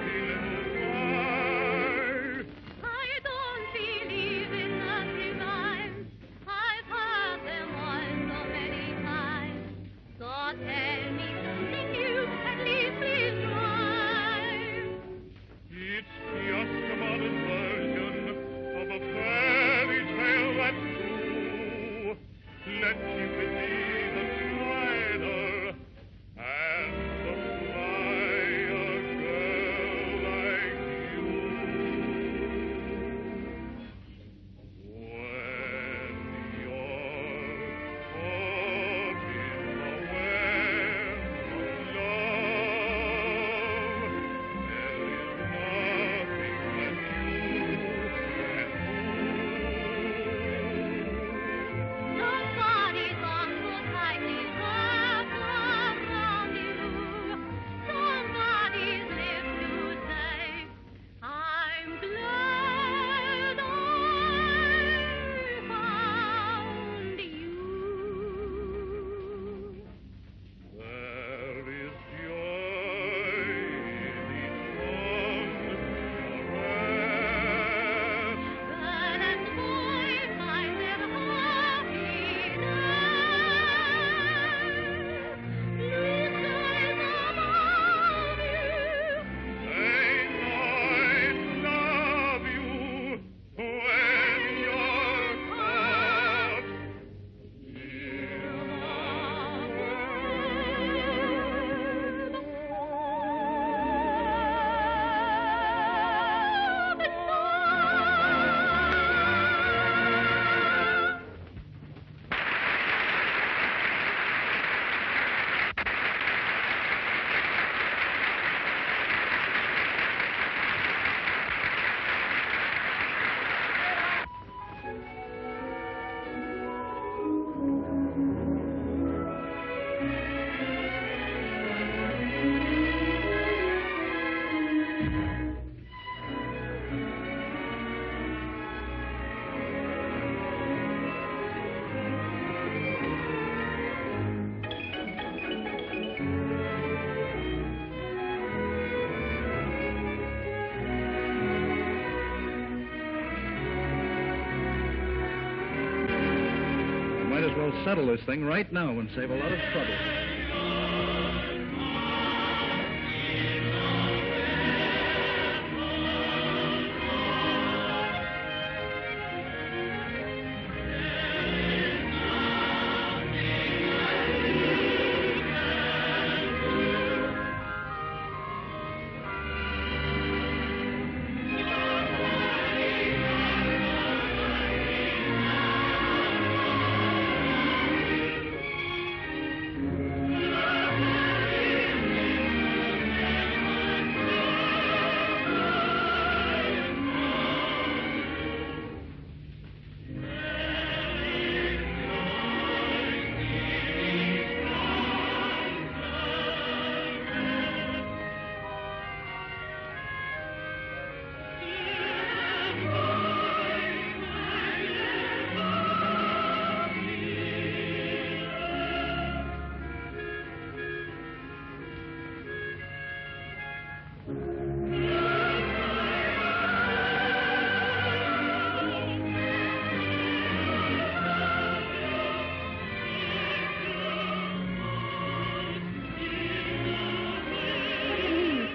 I'll settle this thing right now and save a lot of trouble.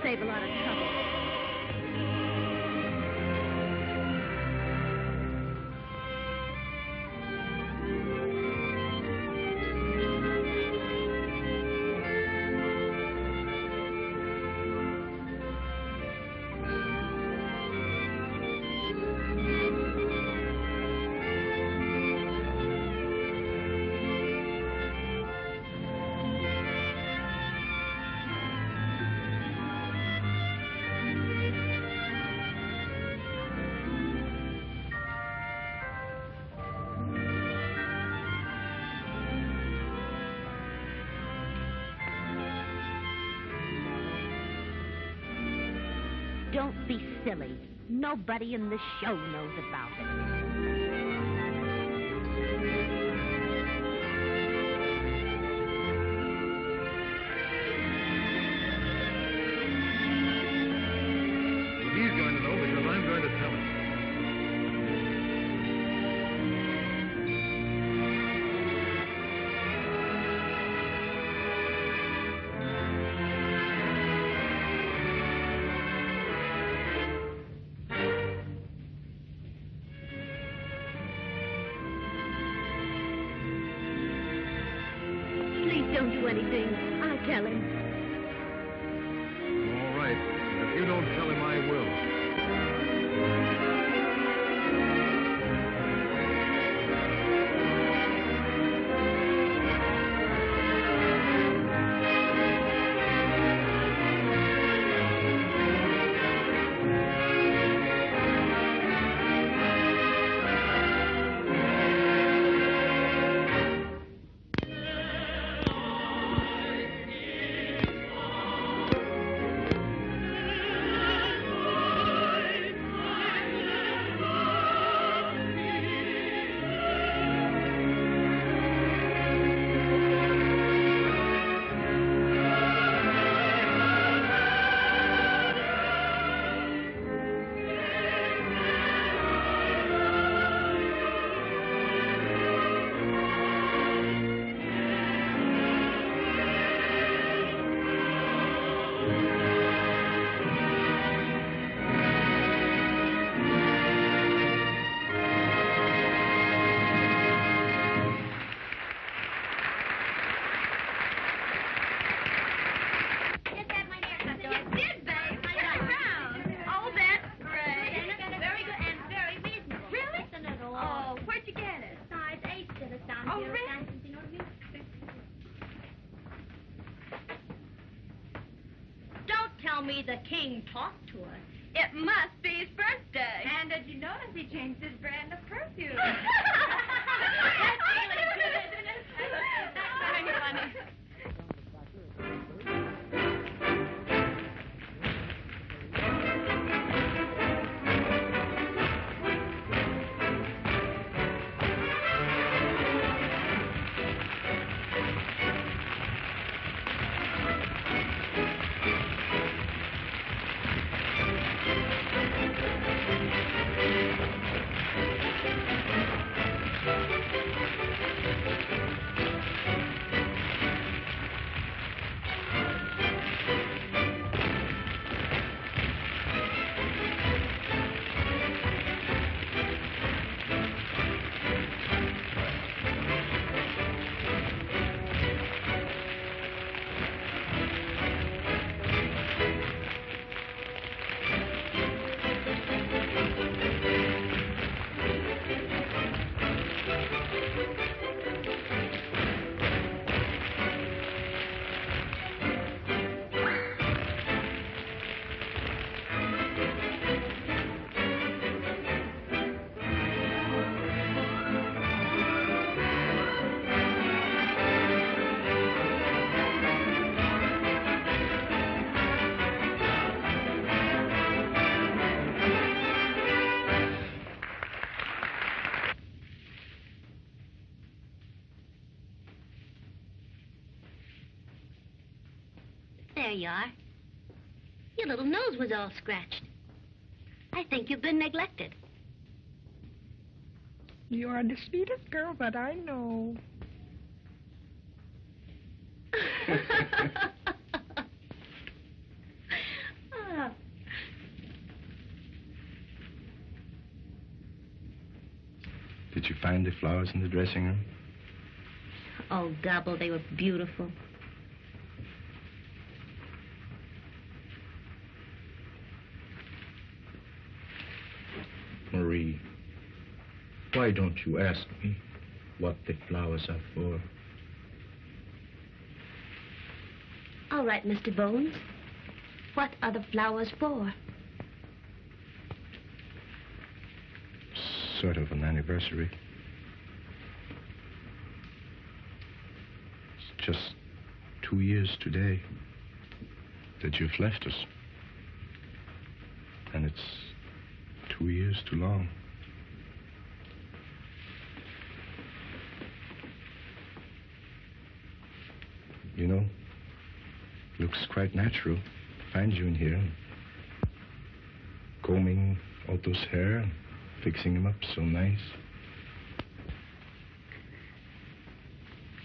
Save a lot of trouble. Don't be silly. Nobody in this show knows about it. He's going to know because I'm going to tell him. Please don't do anything. I'll tell him. All right. If you don't tell him, I will. Tell me the king talked to us. It must be his birthday. And did you notice he changed his brand of perfume? That's really good, isn't it? That's very funny. Your little nose was all scratched. I think you've been neglected. You are the sweetest girl that I know. Oh. Did you find the flowers in the dressing room? Oh, Gabbo, they were beautiful. Marie, why don't you ask me what the flowers are for? All right, Mr. Bones. What are the flowers for? Sort of an anniversary. It's just 2 years today that you've left us. And it's 2 years too long. You know, looks quite natural to find you in here, combing Otto's hair and fixing him up so nice.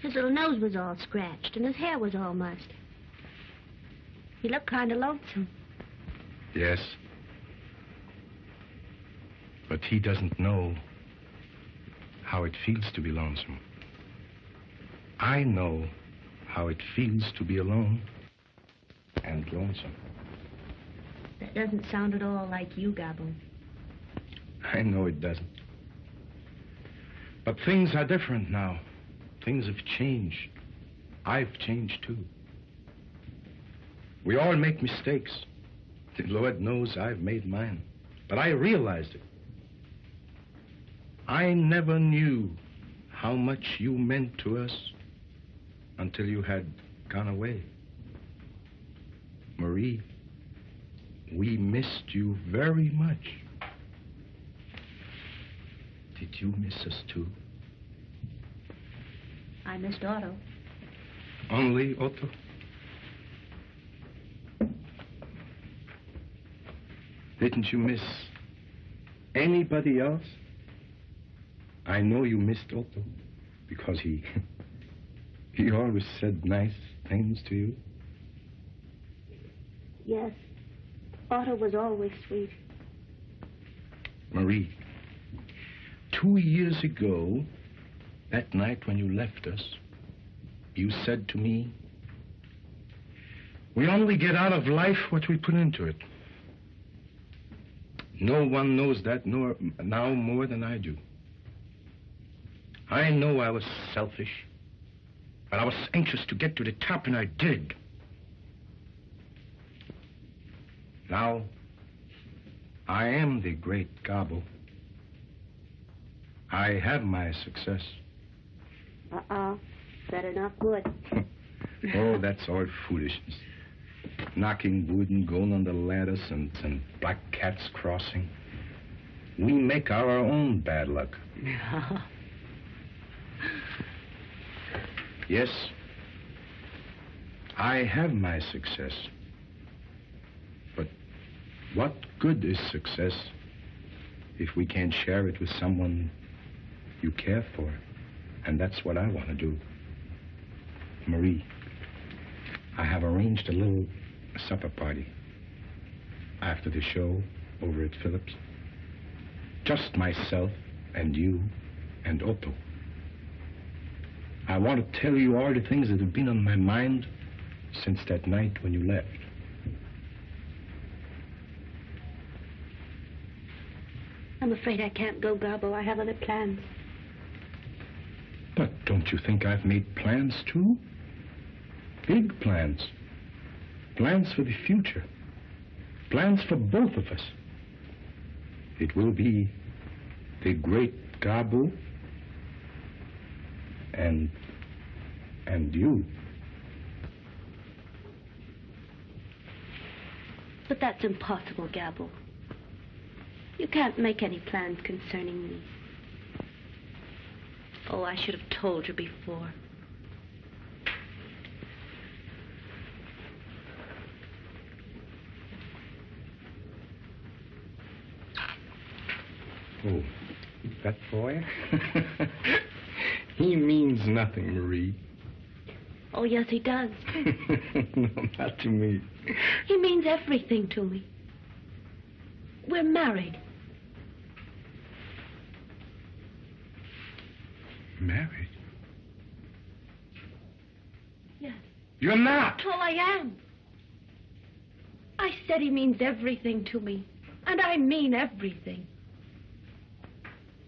His little nose was all scratched and his hair was all mussed. He looked kind of lonesome. Yes. But he doesn't know how it feels to be lonesome. I know how it feels to be alone and lonesome. That doesn't sound at all like you, Gabbo. I know it doesn't. But things are different now. Things have changed. I've changed, too. We all make mistakes. The Lord knows I've made mine. But I realized it. I never knew how much you meant to us until you had gone away. Marie, we missed you very much. Did you miss us, too? I missed Otto. Only Otto? Didn't you miss anybody else? I know you missed Otto because he always said nice things to you. Yes, Otto was always sweet. Marie, 2 years ago, that night when you left us, you said to me, we only get out of life what we put into it. No one knows that now more than I do. I know I was selfish, but I was anxious to get to the top, and I did. Now, I am the great Gabbo. I have my success. Better not good. Oh, that's all foolishness. Knocking wood and going on the ladders and black cats crossing. We make our own bad luck. Yes, I have my success. But what good is success if we can't share it with someone you care for? And that's what I want to do. Marie, I have arranged a little supper party after the show over at Phillips. Just myself and you and Otto. I want to tell you all the things that have been on my mind since that night when you left. I'm afraid I can't go, Gabbo. I have other plans. But don't you think I've made plans, too? Big plans. Plans for the future. Plans for both of us. It will be the great Gabbo and you. But that's impossible, Gabbo. You can't make any plans concerning me. Oh, I should have told you before. Oh, that boy? He means nothing, Marie. Oh, yes, he does. No, not to me. He means everything to me. We're married. Married? Yes. You're not! Well, I am. I said he means everything to me. And I mean everything.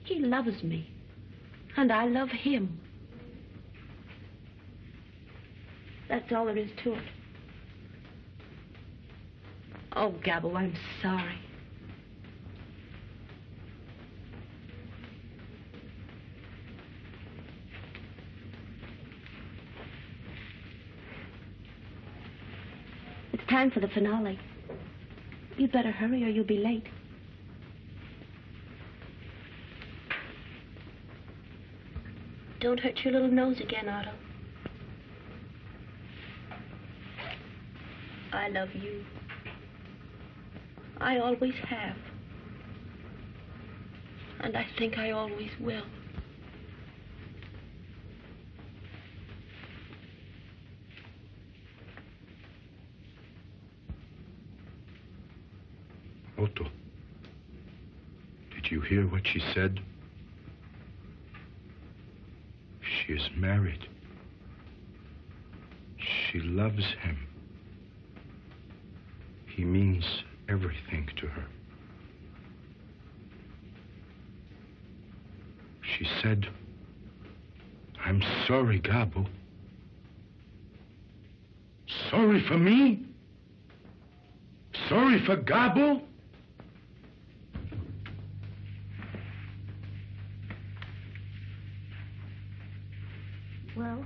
He loves me. And I love him. That's all there is to it. Oh, Gabbo, I'm sorry. It's time for the finale. You'd better hurry or you'll be late. Don't hurt your little nose again, Otto. I love you. I always have. And I think I always will. Otto, did you hear what she said? She is married. She loves him. He means everything to her. She said, I'm sorry, Gabbo. Sorry for me? Sorry for Gabbo? Well,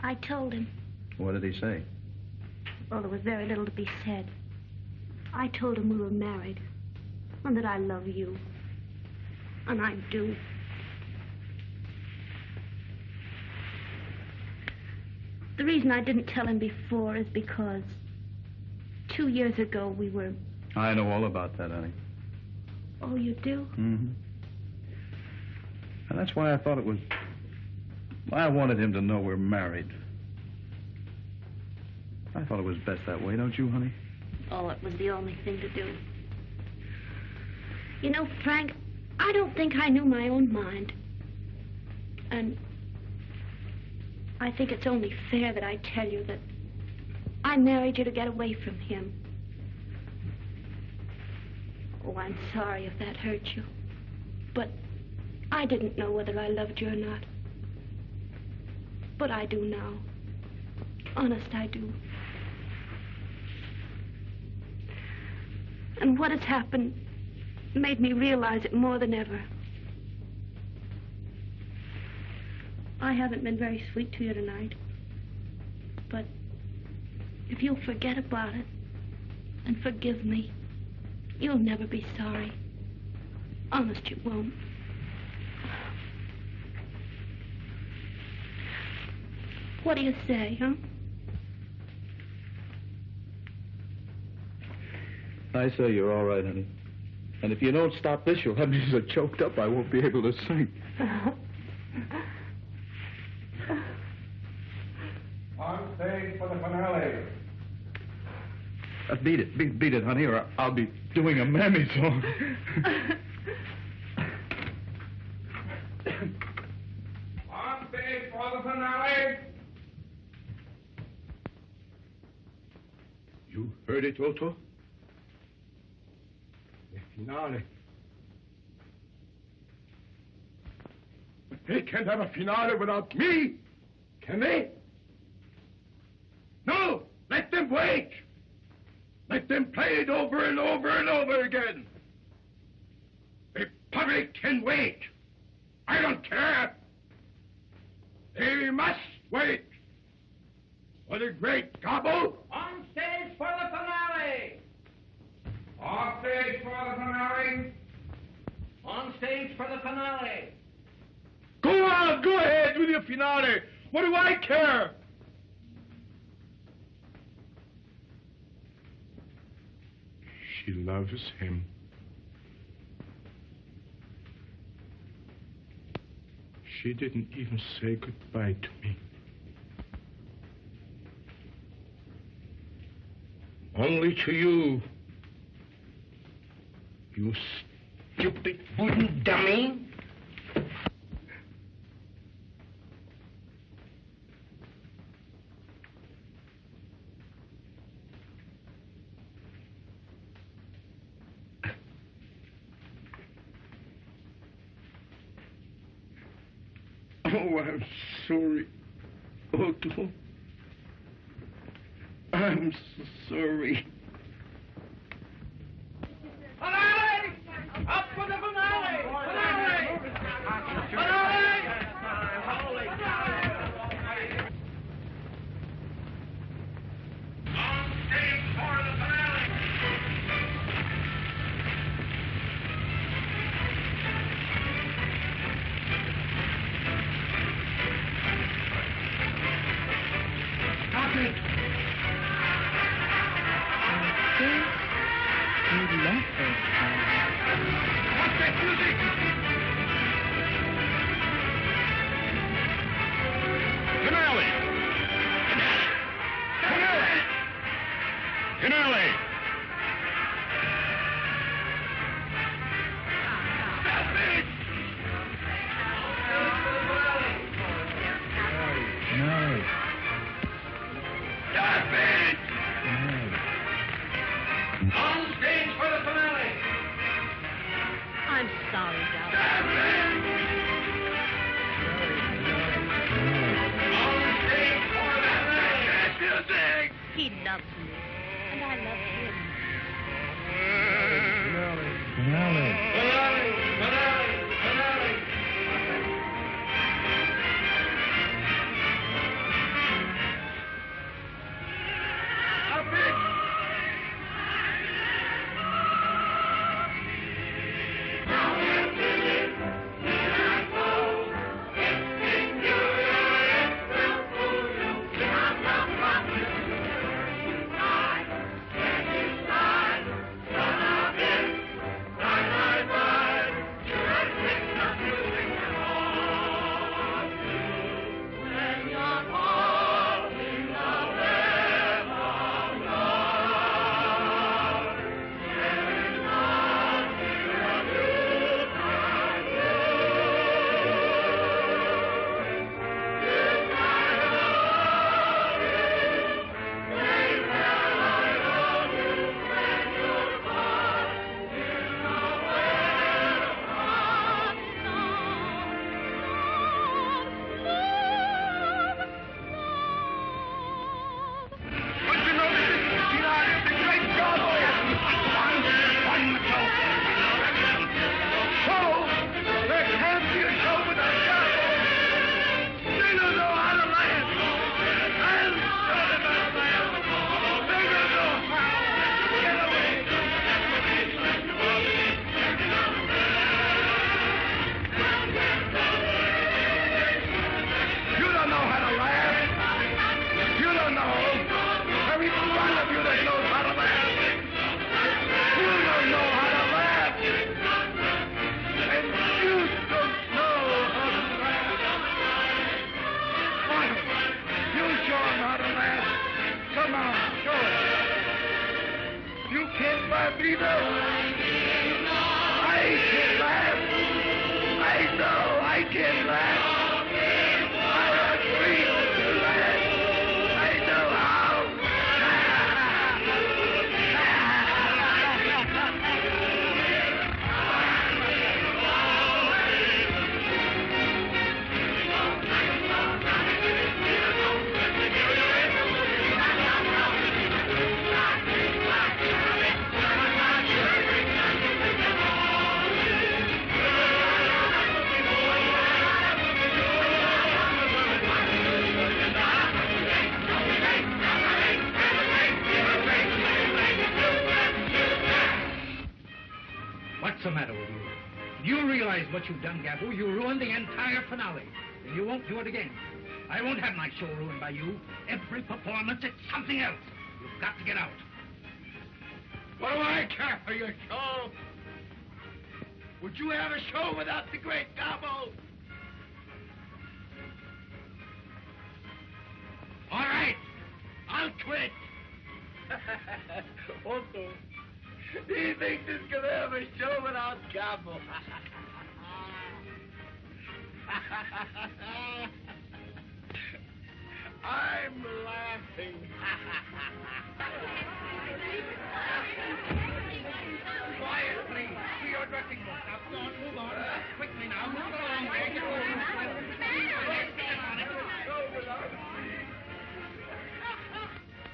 I told him. What did he say? Well, there was very little to be said. I told him we were married and that I love you. And I do. The reason I didn't tell him before is because 2 years ago we were... I know all about that, honey. Oh, you do? Mm-hmm. And that's why I thought it was... I wanted him to know we're married. I thought it was best that way, don't you, honey? Oh, it was the only thing to do. You know, Frank, I don't think I knew my own mind. And I think it's only fair that I tell you that I married you to get away from him. Oh, I'm sorry if that hurt you. But I didn't know whether I loved you or not. But I do now. Honest, I do. And what has happened made me realize it more than ever. I haven't been very sweet to you tonight. But if you'll forget about it and forgive me, you'll never be sorry. Honest, you won't. What do you say, huh? I say you're all right, honey. And if you don't stop this, you'll have me so choked up I won't be able to sing. On stage for the finale. Beat it, honey, or I'll be doing a mammy song. On stage for the finale. You heard it, Otto? The finale. But they can't have a finale without me, can they? No! Let them wait! Let them play it over and over and over again. The public can wait. I don't care. They must wait. For the great Gabbo. On stage for the finale! On stage for the finale. On stage for the finale! Go on, go ahead with your finale. What do I care? She loves him. She didn't even say goodbye to me. Only to you. You stupid wooden dummy. Oh, I'm sorry, Otto. I'm so sorry. Finale! Up for the finale! Finale! Finale! On stage for the finale! Stop it! You left this time. What's that music? Finale! Finale! Finale! No. Stop it! On stage for the finale! I'm sorry, Gabbo. Stop it! On stage for the finale! Music! He loves me, and I love him. Finale. Finale! Finale! Finale! Stop it! What's the matter with you? You realize what you've done, Gabbo. You ruined the entire finale. And you won't do it again. I won't have my show ruined by you. Every performance, it's something else. You've got to get out. What do I care for your show? Would you have a show without the great Gabbo? I'll quit. Otto, he thinks he's going to have a show without Gabbo. I'm laughing. Quiet, please. To your dressing room. Now, go on, move on. Quickly now. Move along there. Get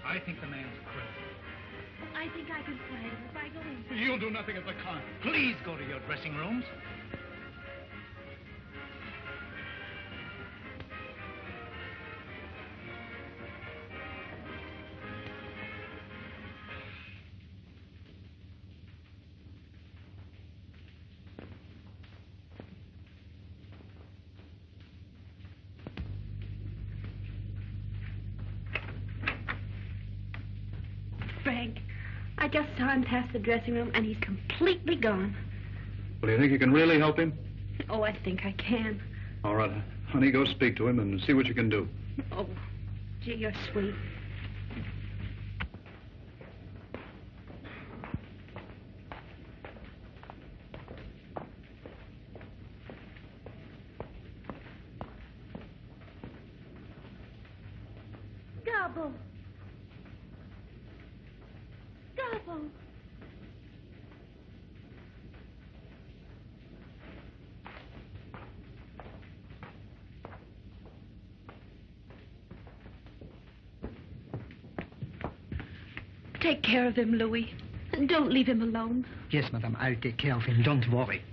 I think the man's crazy. I think I can quiet him if I go in. You'll do nothing of the kind. Please go to your dressing rooms. Frank, I just saw him pass the dressing room, and he's completely gone. Well, do you think you can really help him? Oh, I think I can. All right, honey, go speak to him and see what you can do. Oh, gee, you're sweet. Gabbo. Gabbo. Take care of him, Louis. And don't leave him alone. Yes, madame, I'll take care of him. Don't worry.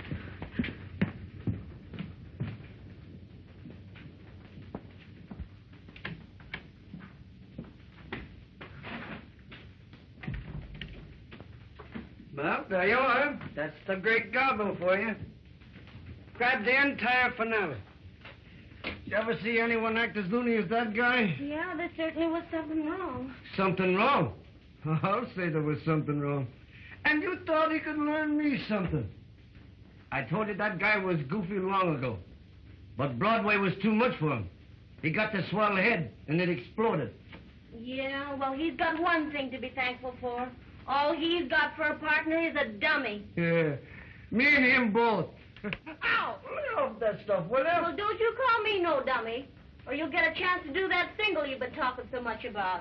Well, there you are. That's the great Gabbo for you. Grabbed the entire finale. You ever see anyone act as loony as that guy? Yeah, there certainly was something wrong. Something wrong? I'll say there was something wrong. And you thought he could learn me something. I told you that guy was goofy long ago. But Broadway was too much for him. He got the swell head, and it exploded. Yeah, well, he's got one thing to be thankful for. All he's got for a partner is a dummy. Yeah, me and him both. Ow! Lay off that stuff, will you? Well, don't you call me no dummy, or you'll get a chance to do that single you've been talking so much about.